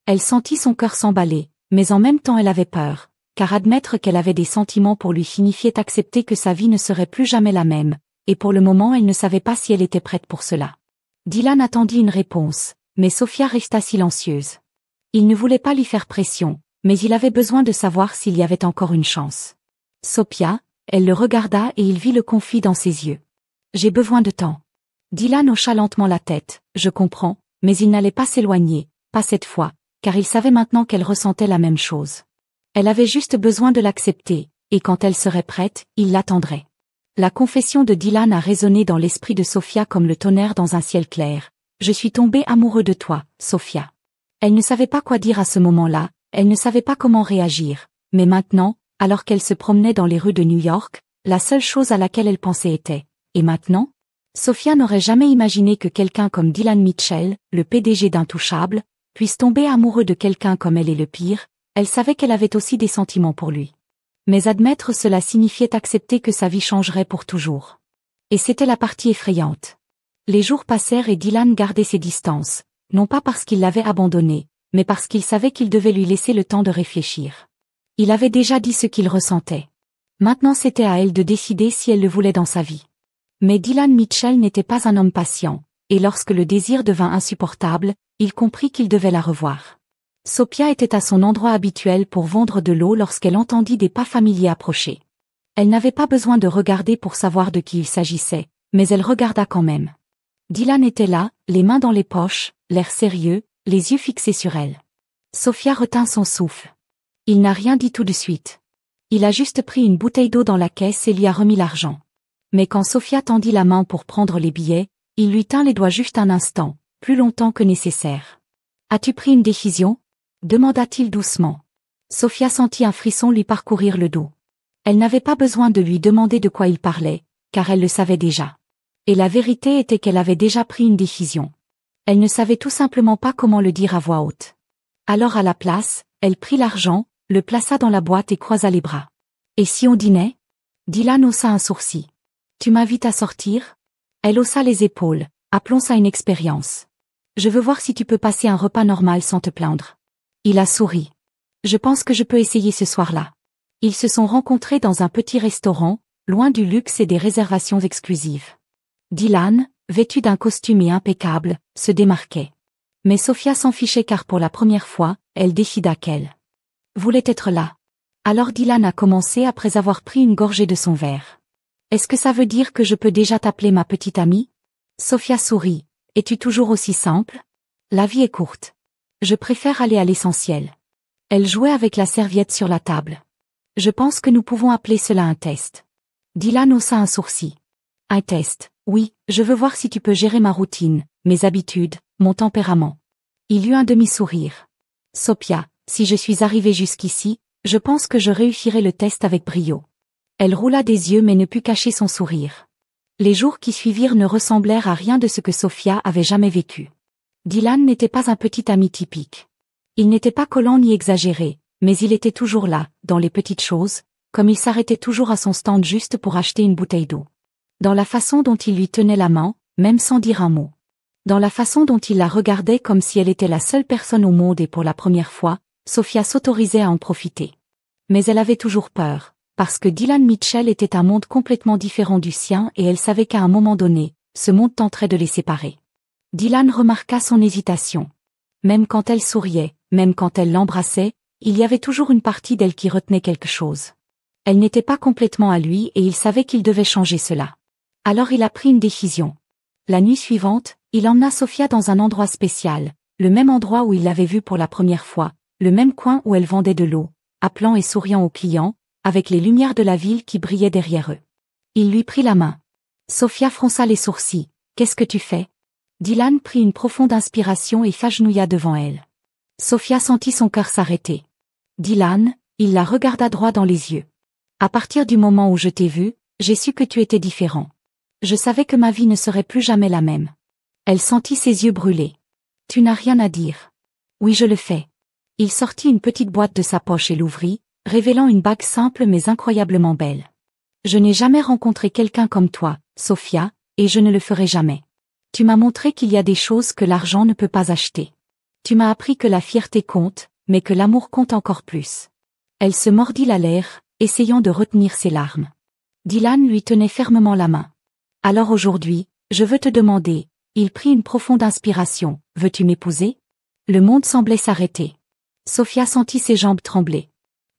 Elle sentit son cœur s'emballer, mais en même temps elle avait peur, car admettre qu'elle avait des sentiments pour lui signifiait accepter que sa vie ne serait plus jamais la même, et pour le moment elle ne savait pas si elle était prête pour cela. Dylan attendit une réponse, mais Sophia resta silencieuse. Il ne voulait pas lui faire pression, mais il avait besoin de savoir s'il y avait encore une chance. Sophia, elle le regarda et il vit le conflit dans ses yeux. J'ai besoin de temps. Dylan hocha lentement la tête, je comprends, mais il n'allait pas s'éloigner, pas cette fois, car il savait maintenant qu'elle ressentait la même chose. Elle avait juste besoin de l'accepter, et quand elle serait prête, il l'attendrait. La confession de Dylan a résonné dans l'esprit de Sophia comme le tonnerre dans un ciel clair. Je suis tombé amoureux de toi, Sophia. Elle ne savait pas quoi dire à ce moment-là, elle ne savait pas comment réagir, mais maintenant, alors qu'elle se promenait dans les rues de New York, la seule chose à laquelle elle pensait était « Et maintenant ?» Sophia n'aurait jamais imaginé que quelqu'un comme Dylan Mitchell, le PDG d'Intouchable, puisse tomber amoureux de quelqu'un comme elle et le pire, elle savait qu'elle avait aussi des sentiments pour lui. Mais admettre cela signifiait accepter que sa vie changerait pour toujours. Et c'était la partie effrayante. Les jours passèrent et Dylan gardait ses distances, non pas parce qu'il l'avait abandonnée, mais parce qu'il savait qu'il devait lui laisser le temps de réfléchir. Il avait déjà dit ce qu'il ressentait. Maintenant c'était à elle de décider si elle le voulait dans sa vie. Mais Dylan Mitchell n'était pas un homme patient, et lorsque le désir devint insupportable, il comprit qu'il devait la revoir. Sophia était à son endroit habituel pour vendre de l'eau lorsqu'elle entendit des pas familiers approcher. Elle n'avait pas besoin de regarder pour savoir de qui il s'agissait, mais elle regarda quand même. Dylan était là, les mains dans les poches, l'air sérieux, les yeux fixés sur elle. Sophia retint son souffle. Il n'a rien dit tout de suite. Il a juste pris une bouteille d'eau dans la caisse et lui a remis l'argent. Mais quand Sophia tendit la main pour prendre les billets, il lui tint les doigts juste un instant, plus longtemps que nécessaire. « As-tu pris une décision ?» demanda-t-il doucement. Sophia sentit un frisson lui parcourir le dos. Elle n'avait pas besoin de lui demander de quoi il parlait, car elle le savait déjà. Et la vérité était qu'elle avait déjà pris une décision. Elle ne savait tout simplement pas comment le dire à voix haute. Alors à la place, elle prit l'argent, le plaça dans la boîte et croisa les bras. « Et si on dînait ?» Dylan haussa un sourcil. « Tu m'invites à sortir ?» Elle haussa les épaules. « Appelons ça une expérience. Je veux voir si tu peux passer un repas normal sans te plaindre. » Il a souri. « Je pense que je peux essayer ce soir-là. » Ils se sont rencontrés dans un petit restaurant, loin du luxe et des réservations exclusives. Dylan, vêtu d'un costume et impeccable, se démarquait. Mais Sophia s'en fichait car pour la première fois, elle décida qu'elle voulait être là. Alors Dylan a commencé après avoir pris une gorgée de son verre. « Est-ce que ça veut dire que je peux déjà t'appeler ma petite amie ?» Sophia sourit. « Es-tu toujours aussi simple ? La vie est courte. Je préfère aller à l'essentiel. » Elle jouait avec la serviette sur la table. « Je pense que nous pouvons appeler cela un test. » Dylan haussa un sourcil. « Un test, oui, je veux voir si tu peux gérer ma routine, mes habitudes, mon tempérament. » Il eut un demi-sourire. « Sophia, Si je suis arrivée jusqu'ici, je pense que je réussirai le test avec brio. Elle roula des yeux mais ne put cacher son sourire. Les jours qui suivirent ne ressemblèrent à rien de ce que Sophia avait jamais vécu. Dylan n'était pas un petit ami typique. Il n'était pas collant ni exagéré, mais il était toujours là, dans les petites choses, comme il s'arrêtait toujours à son stand juste pour acheter une bouteille d'eau. Dans la façon dont il lui tenait la main, même sans dire un mot. Dans la façon dont il la regardait comme si elle était la seule personne au monde et pour la première fois, Sophia s'autorisait à en profiter. Mais elle avait toujours peur, parce que Dylan Mitchell était un monde complètement différent du sien et elle savait qu'à un moment donné, ce monde tenterait de les séparer. Dylan remarqua son hésitation. Même quand elle souriait, même quand elle l'embrassait, il y avait toujours une partie d'elle qui retenait quelque chose. Elle n'était pas complètement à lui et il savait qu'il devait changer cela. Alors il a pris une décision. La nuit suivante, il emmena Sophia dans un endroit spécial, le même endroit où il l'avait vue pour la première fois, le même coin où elle vendait de l'eau, appelant et souriant aux clients, avec les lumières de la ville qui brillaient derrière eux. Il lui prit la main. Sophia fronça les sourcils. « Qu'est-ce que tu fais ?» Dylan prit une profonde inspiration et s'agenouilla devant elle. Sophia sentit son cœur s'arrêter. « Dylan », il la regarda droit dans les yeux. « À partir du moment où je t'ai vu, j'ai su que tu étais différent. Je savais que ma vie ne serait plus jamais la même. » Elle sentit ses yeux brûler. « Tu n'as rien à dire. »« Oui, je le fais. » Il sortit une petite boîte de sa poche et l'ouvrit, révélant une bague simple mais incroyablement belle. « Je n'ai jamais rencontré quelqu'un comme toi, Sophia, et je ne le ferai jamais. Tu m'as montré qu'il y a des choses que l'argent ne peut pas acheter. Tu m'as appris que la fierté compte, mais que l'amour compte encore plus. » Elle se mordit la lèvre, essayant de retenir ses larmes. Dylan lui tenait fermement la main. « Alors aujourd'hui, je veux te demander, » il prit une profonde inspiration, « veux-tu m'épouser ?» Le monde semblait s'arrêter. Sophia sentit ses jambes trembler.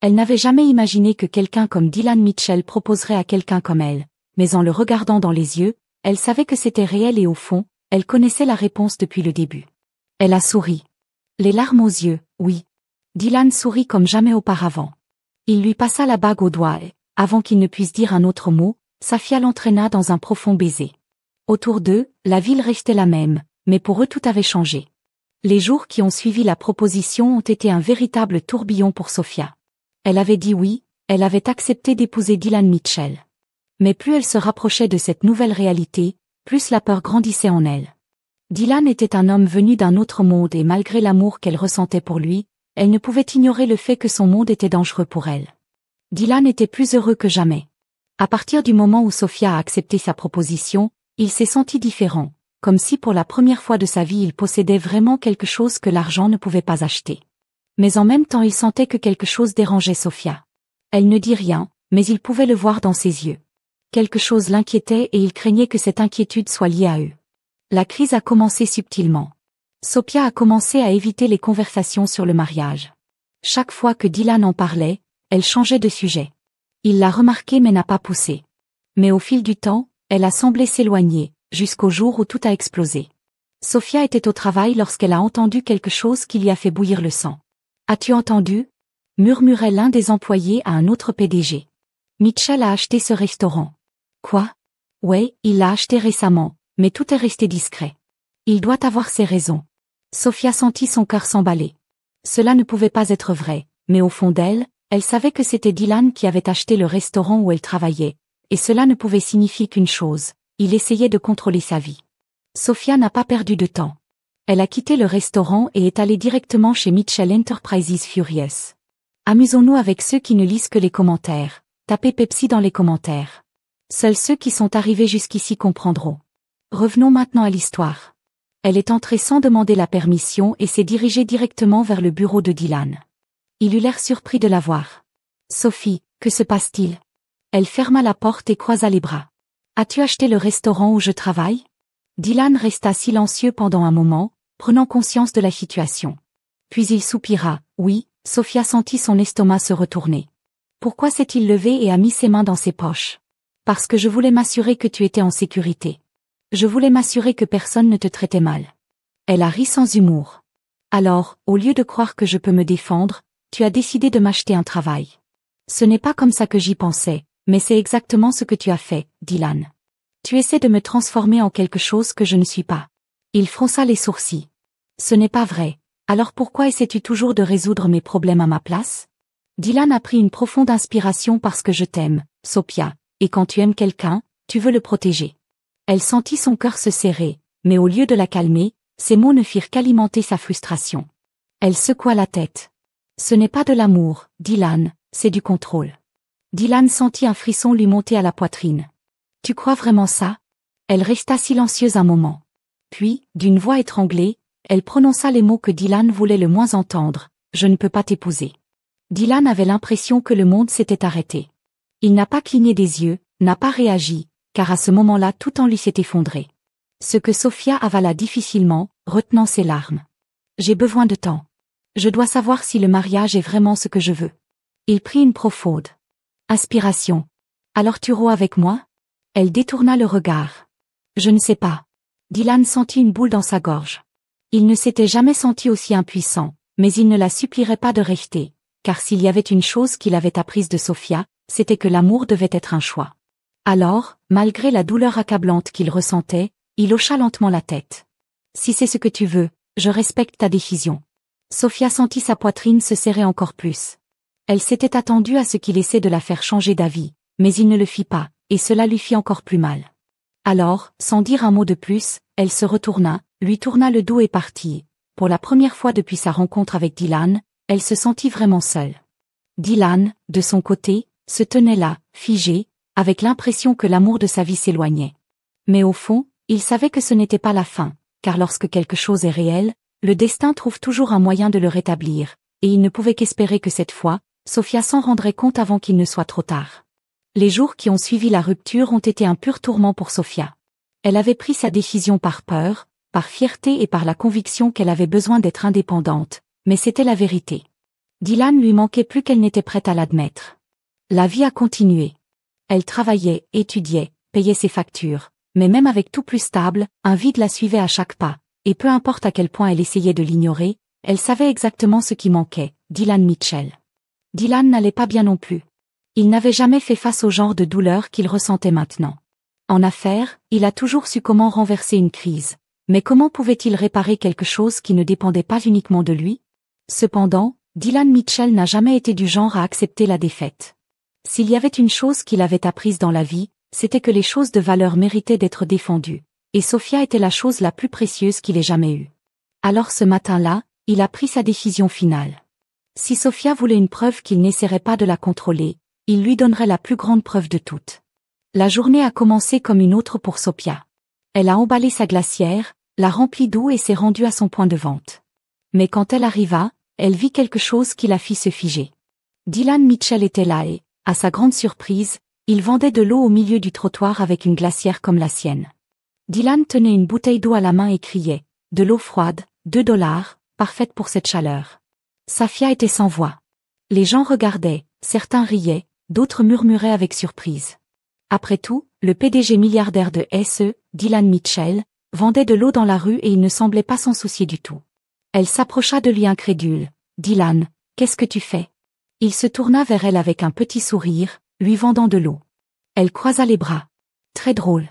Elle n'avait jamais imaginé que quelqu'un comme Dylan Mitchell proposerait à quelqu'un comme elle, mais en le regardant dans les yeux, elle savait que c'était réel et au fond, elle connaissait la réponse depuis le début. Elle a souri. Les larmes aux yeux, oui. Dylan sourit comme jamais auparavant. Il lui passa la bague au doigt et, avant qu'il ne puisse dire un autre mot, Sophia l'entraîna dans un profond baiser. Autour d'eux, la ville restait la même, mais pour eux tout avait changé. Les jours qui ont suivi la proposition ont été un véritable tourbillon pour Sophia. Elle avait dit oui, elle avait accepté d'épouser Dylan Mitchell. Mais plus elle se rapprochait de cette nouvelle réalité, plus la peur grandissait en elle. Dylan était un homme venu d'un autre monde et malgré l'amour qu'elle ressentait pour lui, elle ne pouvait ignorer le fait que son monde était dangereux pour elle. Dylan était plus heureux que jamais. À partir du moment où Sophia a accepté sa proposition, il s'est senti différent, comme si pour la première fois de sa vie il possédait vraiment quelque chose que l'argent ne pouvait pas acheter. Mais en même temps il sentait que quelque chose dérangeait Sophia. Elle ne dit rien, mais il pouvait le voir dans ses yeux. Quelque chose l'inquiétait et il craignait que cette inquiétude soit liée à eux. La crise a commencé subtilement. Sophia a commencé à éviter les conversations sur le mariage. Chaque fois que Dylan en parlait, elle changeait de sujet. Il l'a remarqué mais n'a pas poussé. Mais au fil du temps, elle a semblé s'éloigner, jusqu'au jour où tout a explosé. Sophia était au travail lorsqu'elle a entendu quelque chose qui lui a fait bouillir le sang. « As-tu entendu ?» murmurait l'un des employés à un autre PDG. « Mitchell a acheté ce restaurant. » « Quoi ? » « Ouais, il l'a acheté récemment, mais tout est resté discret. Il doit avoir ses raisons. » Sophia sentit son cœur s'emballer. Cela ne pouvait pas être vrai, mais au fond d'elle, elle savait que c'était Dylan qui avait acheté le restaurant où elle travaillait, et cela ne pouvait signifier qu'une chose, il essayait de contrôler sa vie. Sophia n'a pas perdu de temps. Elle a quitté le restaurant et est allée directement chez Mitchell Enterprises Furious. Amusons-nous avec ceux qui ne lisent que les commentaires. Tapez Pepsi dans les commentaires. Seuls ceux qui sont arrivés jusqu'ici comprendront. Revenons maintenant à l'histoire. Elle est entrée sans demander la permission et s'est dirigée directement vers le bureau de Dylan. Il eut l'air surpris de la voir. « Sophie, que se passe-t-il » Elle ferma la porte et croisa les bras. « As-tu acheté le restaurant où je travaille ?» Dylan resta silencieux pendant un moment, prenant conscience de la situation. Puis il soupira. « Oui », Sophia sentit son estomac se retourner. Pourquoi s'est-il levé et a mis ses mains dans ses poches ? Parce que je voulais m'assurer que tu étais en sécurité. Je voulais m'assurer que personne ne te traitait mal. Elle a ri sans humour. Alors, au lieu de croire que je peux me défendre, tu as décidé de m'acheter un travail. Ce n'est pas comme ça que j'y pensais, mais c'est exactement ce que tu as fait, Dylan. Tu essaies de me transformer en quelque chose que je ne suis pas. Il fronça les sourcils. Ce n'est pas vrai. Alors pourquoi essaies-tu toujours de résoudre mes problèmes à ma place? Dylan a pris une profonde inspiration parce que je t'aime, Sophia, et quand tu aimes quelqu'un, tu veux le protéger. Elle sentit son cœur se serrer, mais au lieu de la calmer, ces mots ne firent qu'alimenter sa frustration. Elle secoua la tête. Ce n'est pas de l'amour, Dylan, c'est du contrôle. Dylan sentit un frisson lui monter à la poitrine. Tu crois vraiment ça? Elle resta silencieuse un moment. Puis, d'une voix étranglée, elle prononça les mots que Dylan voulait le moins entendre. Je ne peux pas t'épouser. Dylan avait l'impression que le monde s'était arrêté. Il n'a pas cligné des yeux, n'a pas réagi, car à ce moment-là tout en lui s'est effondré. Ce que Sophia avala difficilement, retenant ses larmes. J'ai besoin de temps. Je dois savoir si le mariage est vraiment ce que je veux. Il prit une profonde inspiration. Alors tu rôs avec moi? Elle détourna le regard. Je ne sais pas. Dylan sentit une boule dans sa gorge. Il ne s'était jamais senti aussi impuissant, mais il ne la supplierait pas de rester, car s'il y avait une chose qu'il avait apprise de Sophia, c'était que l'amour devait être un choix. Alors, malgré la douleur accablante qu'il ressentait, il hocha lentement la tête. Si c'est ce que tu veux, je respecte ta décision. Sophia sentit sa poitrine se serrer encore plus. Elle s'était attendue à ce qu'il essaie de la faire changer d'avis, mais il ne le fit pas, et cela lui fit encore plus mal. Alors, sans dire un mot de plus, elle se retourna, lui tourna le dos et partit. Pour la première fois depuis sa rencontre avec Dylan, elle se sentit vraiment seule. Dylan, de son côté, se tenait là, figé, avec l'impression que l'amour de sa vie s'éloignait. Mais au fond, il savait que ce n'était pas la fin, car lorsque quelque chose est réel, le destin trouve toujours un moyen de le rétablir, et il ne pouvait qu'espérer que cette fois, Sophia s'en rendrait compte avant qu'il ne soit trop tard. Les jours qui ont suivi la rupture ont été un pur tourment pour Sophia. Elle avait pris sa décision par peur, par fierté et par la conviction qu'elle avait besoin d'être indépendante, mais c'était la vérité. Dylan lui manquait plus qu'elle n'était prête à l'admettre. La vie a continué. Elle travaillait, étudiait, payait ses factures, mais même avec tout plus stable, un vide la suivait à chaque pas, et peu importe à quel point elle essayait de l'ignorer, elle savait exactement ce qui manquait, Dylan Mitchell. Dylan n'allait pas bien non plus. Il n'avait jamais fait face au genre de douleur qu'il ressentait maintenant. En affaires, il a toujours su comment renverser une crise, mais comment pouvait-il réparer quelque chose qui ne dépendait pas uniquement de lui? Cependant, Dylan Mitchell n'a jamais été du genre à accepter la défaite. S'il y avait une chose qu'il avait apprise dans la vie, c'était que les choses de valeur méritaient d'être défendues, et Sophia était la chose la plus précieuse qu'il ait jamais eue. Alors ce matin-là, il a pris sa décision finale. Si Sophia voulait une preuve qu'il n'essaierait pas de la contrôler, il lui donnerait la plus grande preuve de toutes. La journée a commencé comme une autre pour Sophia. Elle a emballé sa glacière, l'a remplie d'eau et s'est rendue à son point de vente. Mais quand elle arriva, elle vit quelque chose qui la fit se figer. Dylan Mitchell était là et, à sa grande surprise, il vendait de l'eau au milieu du trottoir avec une glacière comme la sienne. Dylan tenait une bouteille d'eau à la main et criait « De l'eau froide, $2, parfaite pour cette chaleur ». Sophia était sans voix. Les gens regardaient, certains riaient, d'autres murmuraient avec surprise. Après tout, le PDG milliardaire de SE, Dylan Mitchell, vendait de l'eau dans la rue et il ne semblait pas s'en soucier du tout. Elle s'approcha de lui incrédule. « Dylan, qu'est-ce que tu fais ?» Il se tourna vers elle avec un petit sourire, lui vendant de l'eau. Elle croisa les bras. « Très drôle.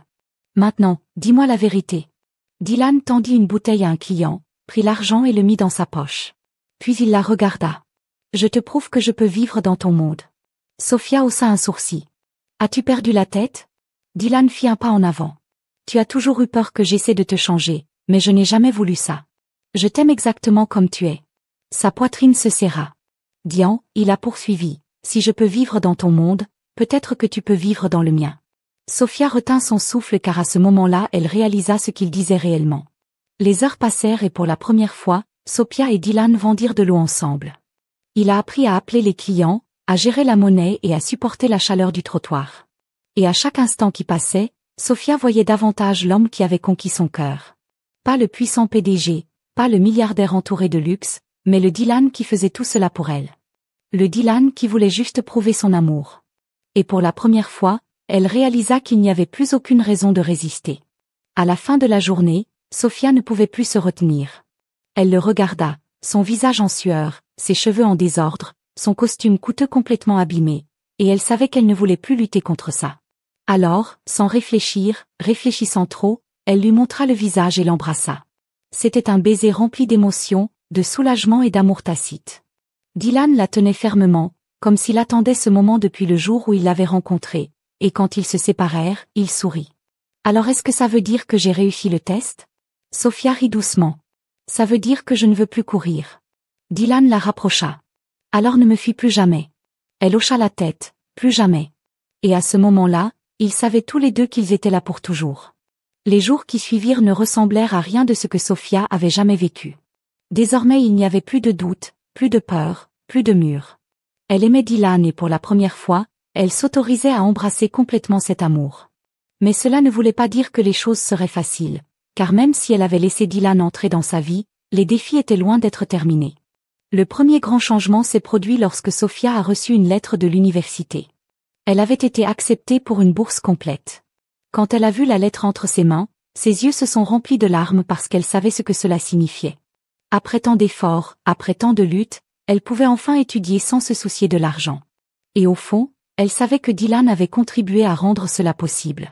Maintenant, dis-moi la vérité. » Dylan tendit une bouteille à un client, prit l'argent et le mit dans sa poche. Puis il la regarda. « Je te prouve que je peux vivre dans ton monde. » Sophia haussa un sourcil. « As-tu perdu la tête ?» Dylan fit un pas en avant. « Tu as toujours eu peur que j'essaie de te changer, mais je n'ai jamais voulu ça. Je t'aime exactement comme tu es. » Sa poitrine se serra. « Dian, il a poursuivi, si je peux vivre dans ton monde, peut-être que tu peux vivre dans le mien. » Sophia retint son souffle car à ce moment-là elle réalisa ce qu'il disait réellement. Les heures passèrent et pour la première fois, Sophia et Dylan vendirent de l'eau ensemble. Il a appris à appeler les clients, à gérer la monnaie et à supporter la chaleur du trottoir. Et à chaque instant qui passait, Sophia voyait davantage l'homme qui avait conquis son cœur. Pas le puissant PDG, pas le milliardaire entouré de luxe, mais le Dylan qui faisait tout cela pour elle. Le Dylan qui voulait juste prouver son amour. Et pour la première fois, elle réalisa qu'il n'y avait plus aucune raison de résister. À la fin de la journée, Sophia ne pouvait plus se retenir. Elle le regarda, son visage en sueur, ses cheveux en désordre, son costume coûteux complètement abîmé, et elle savait qu'elle ne voulait plus lutter contre ça. Alors, sans réfléchir, réfléchissant trop, elle lui montra le visage et l'embrassa. C'était un baiser rempli d'émotion, de soulagement et d'amour tacite. Dylan la tenait fermement, comme s'il attendait ce moment depuis le jour où il l'avait rencontrée, et quand ils se séparèrent, il sourit. Alors est-ce que ça veut dire que j'ai réussi le test? Sophia rit doucement. Ça veut dire que je ne veux plus courir. Dylan la rapprocha. Alors ne me fuis plus jamais. Elle hocha la tête, plus jamais. Et à ce moment-là, ils savaient tous les deux qu'ils étaient là pour toujours. Les jours qui suivirent ne ressemblèrent à rien de ce que Sophia avait jamais vécu. Désormais il n'y avait plus de doute, plus de peur, plus de mur. Elle aimait Dylan et pour la première fois, elle s'autorisait à embrasser complètement cet amour. Mais cela ne voulait pas dire que les choses seraient faciles, car même si elle avait laissé Dylan entrer dans sa vie, les défis étaient loin d'être terminés. Le premier grand changement s'est produit lorsque Sophia a reçu une lettre de l'université. Elle avait été acceptée pour une bourse complète. Quand elle a vu la lettre entre ses mains, ses yeux se sont remplis de larmes parce qu'elle savait ce que cela signifiait. Après tant d'efforts, après tant de luttes, elle pouvait enfin étudier sans se soucier de l'argent. Et au fond, elle savait que Dylan avait contribué à rendre cela possible.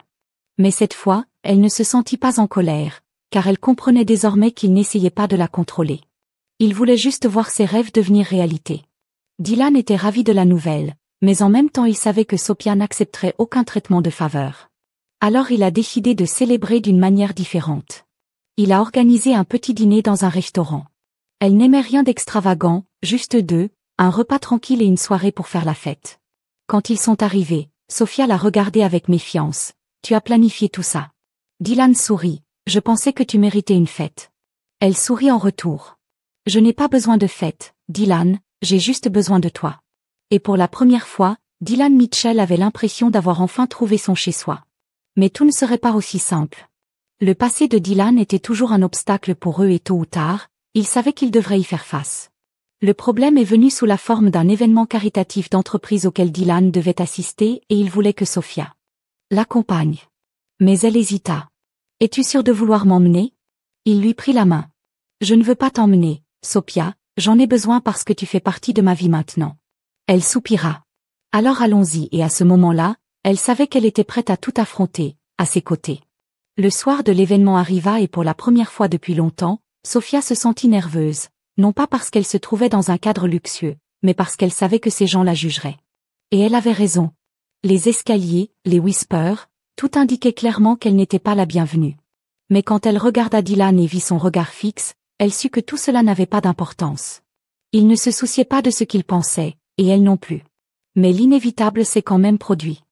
Mais cette fois, elle ne se sentit pas en colère, car elle comprenait désormais qu'il n'essayait pas de la contrôler. Il voulait juste voir ses rêves devenir réalité. Dylan était ravi de la nouvelle, mais en même temps il savait que Sophia n'accepterait aucun traitement de faveur. Alors il a décidé de célébrer d'une manière différente. Il a organisé un petit dîner dans un restaurant. Elle n'aimait rien d'extravagant, juste deux, un repas tranquille et une soirée pour faire la fête. Quand ils sont arrivés, Sophia l'a regardé avec méfiance. « Tu as planifié tout ça ?» Dylan sourit. « Je pensais que tu méritais une fête. » Elle sourit en retour. « Je n'ai pas besoin de fête, Dylan, j'ai juste besoin de toi. » Et pour la première fois, Dylan Mitchell avait l'impression d'avoir enfin trouvé son chez-soi. Mais tout ne serait pas aussi simple. Le passé de Dylan était toujours un obstacle pour eux et tôt ou tard, ils savaient qu'ils devraient y faire face. Le problème est venu sous la forme d'un événement caritatif d'entreprise auquel Dylan devait assister et il voulait que Sophia l'accompagne. Mais elle hésita. « Es-tu sûre de vouloir m'emmener ?» Il lui prit la main. « Je ne veux pas t'emmener, Sophia, j'en ai besoin parce que tu fais partie de ma vie maintenant. » Elle soupira. « Alors allons-y » et à ce moment-là, elle savait qu'elle était prête à tout affronter, à ses côtés. Le soir de l'événement arriva et pour la première fois depuis longtemps, Sophia se sentit nerveuse, non pas parce qu'elle se trouvait dans un cadre luxueux, mais parce qu'elle savait que ces gens la jugeraient. Et elle avait raison. Les escaliers, les whispers, tout indiquait clairement qu'elle n'était pas la bienvenue. Mais quand elle regarda Dylan et vit son regard fixe, elle sut que tout cela n'avait pas d'importance. Il ne se souciait pas de ce qu'il pensait, et elle non plus. Mais l'inévitable s'est quand même produit.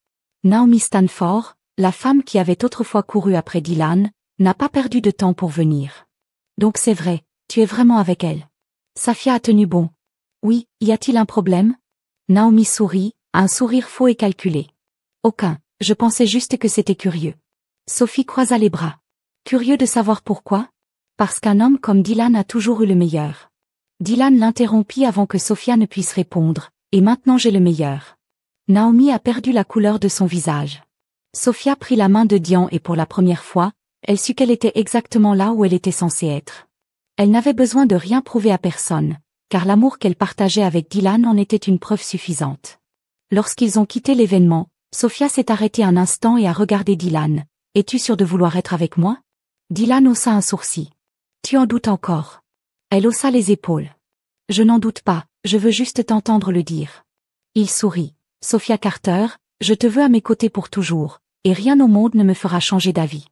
Naomi Stanford, la femme qui avait autrefois couru après Dylan, n'a pas perdu de temps pour venir. Donc c'est vrai, tu es vraiment avec elle. Safia a tenu bon. Oui, y a-t-il un problème? Naomi sourit, un sourire faux et calculé. Aucun, je pensais juste que c'était curieux. Sophie croisa les bras. Curieux de savoir pourquoi? Parce qu'un homme comme Dylan a toujours eu le meilleur. Dylan l'interrompit avant que Sophia ne puisse répondre, et maintenant j'ai le meilleur. Naomi a perdu la couleur de son visage. Sophia prit la main de Dian et pour la première fois, elle sut qu'elle était exactement là où elle était censée être. Elle n'avait besoin de rien prouver à personne, car l'amour qu'elle partageait avec Dylan en était une preuve suffisante. Lorsqu'ils ont quitté l'événement, Sophia s'est arrêtée un instant et a regardé Dylan. « Es-tu sûre de vouloir être avec moi ?» Dylan haussa un sourcil. « Tu en doutes encore ?» Elle haussa les épaules. « Je n'en doute pas, je veux juste t'entendre le dire. » Il sourit. « Sophia Carter, je te veux à mes côtés pour toujours, et rien au monde ne me fera changer d'avis. »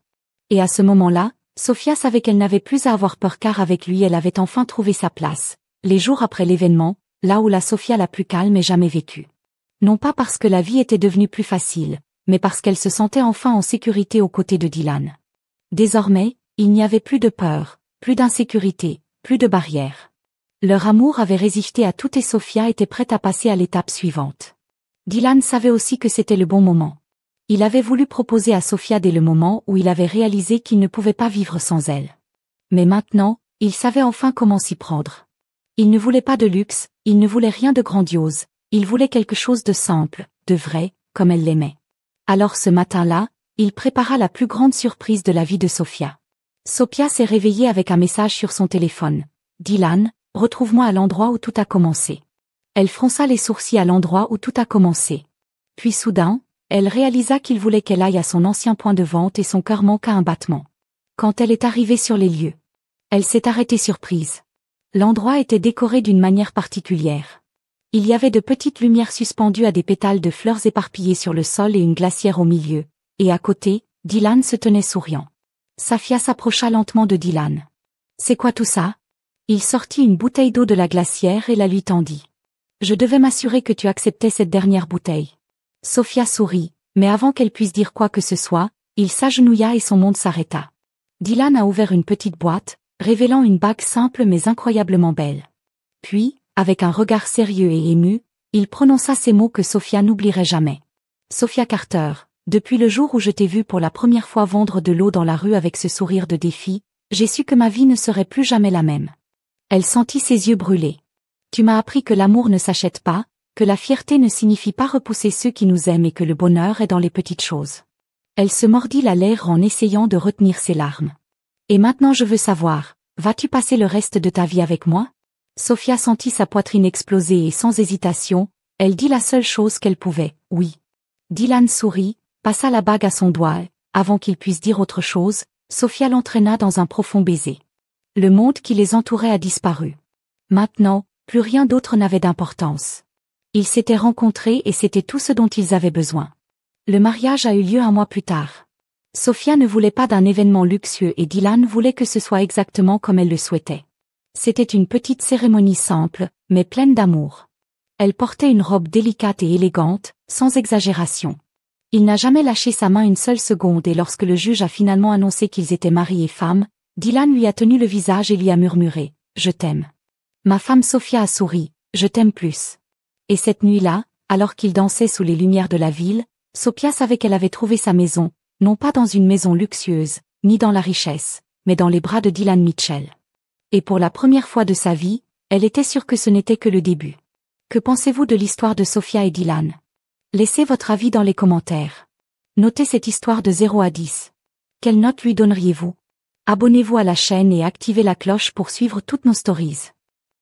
Et à ce moment-là, Sophia savait qu'elle n'avait plus à avoir peur car avec lui elle avait enfin trouvé sa place, les jours après l'événement, là où la Sophia la plus calme ait jamais vécu. Non pas parce que la vie était devenue plus facile, mais parce qu'elle se sentait enfin en sécurité aux côtés de Dylan. Désormais, il n'y avait plus de peur, plus d'insécurité, plus de barrières. Leur amour avait résisté à tout et Sophia était prête à passer à l'étape suivante. Dylan savait aussi que c'était le bon moment. Il avait voulu proposer à Sophia dès le moment où il avait réalisé qu'il ne pouvait pas vivre sans elle. Mais maintenant, il savait enfin comment s'y prendre. Il ne voulait pas de luxe, il ne voulait rien de grandiose, il voulait quelque chose de simple, de vrai, comme elle l'aimait. Alors ce matin-là, il prépara la plus grande surprise de la vie de Sophia. Sophia s'est réveillée avec un message sur son téléphone. « Dylan, retrouve-moi à l'endroit où tout a commencé. » Elle fronça les sourcils à l'endroit où tout a commencé. Puis soudain, elle réalisa qu'il voulait qu'elle aille à son ancien point de vente et son cœur manqua un battement. Quand elle est arrivée sur les lieux, elle s'est arrêtée surprise. L'endroit était décoré d'une manière particulière. Il y avait de petites lumières suspendues à des pétales de fleurs éparpillés sur le sol et une glacière au milieu, et à côté, Dylan se tenait souriant. Safia s'approcha lentement de Dylan. « C'est quoi tout ça ?» Il sortit une bouteille d'eau de la glacière et la lui tendit. « Je devais m'assurer que tu acceptais cette dernière bouteille. » Sofia sourit, mais avant qu'elle puisse dire quoi que ce soit, il s'agenouilla et son monde s'arrêta. Dylan a ouvert une petite boîte, révélant une bague simple mais incroyablement belle. Puis, avec un regard sérieux et ému, il prononça ces mots que Sofia n'oublierait jamais. « Sophia Carter, depuis le jour où je t'ai vue pour la première fois vendre de l'eau dans la rue avec ce sourire de défi, j'ai su que ma vie ne serait plus jamais la même. » Elle sentit ses yeux brûler. « Tu m'as appris que l'amour ne s'achète pas, que la fierté ne signifie pas repousser ceux qui nous aiment et que le bonheur est dans les petites choses. » Elle se mordit la lèvre en essayant de retenir ses larmes. « Et maintenant je veux savoir, vas-tu passer le reste de ta vie avec moi ?» Sofia sentit sa poitrine exploser et sans hésitation, elle dit la seule chose qu'elle pouvait, « Oui. » Dylan sourit, passa la bague à son doigt et, avant qu'il puisse dire autre chose, Sofia l'entraîna dans un profond baiser. Le monde qui les entourait a disparu. Maintenant, plus rien d'autre n'avait d'importance. Ils s'étaient rencontrés et c'était tout ce dont ils avaient besoin. Le mariage a eu lieu un mois plus tard. Sofia ne voulait pas d'un événement luxueux et Dylan voulait que ce soit exactement comme elle le souhaitait. C'était une petite cérémonie simple, mais pleine d'amour. Elle portait une robe délicate et élégante, sans exagération. Il n'a jamais lâché sa main une seule seconde et lorsque le juge a finalement annoncé qu'ils étaient mari et femme, Dylan lui a tenu le visage et lui a murmuré « Je t'aime ». Ma femme Sofia a souri « Je t'aime plus ». Et cette nuit-là, alors qu'ils dansaient sous les lumières de la ville, Sofia savait qu'elle avait trouvé sa maison, non pas dans une maison luxueuse, ni dans la richesse, mais dans les bras de Dylan Mitchell. Et pour la première fois de sa vie, elle était sûre que ce n'était que le début. Que pensez-vous de l'histoire de Sofia et Dylan? Laissez votre avis dans les commentaires. Notez cette histoire de 0 à 10. Quelle note lui donneriez-vous? Abonnez-vous à la chaîne et activez la cloche pour suivre toutes nos stories.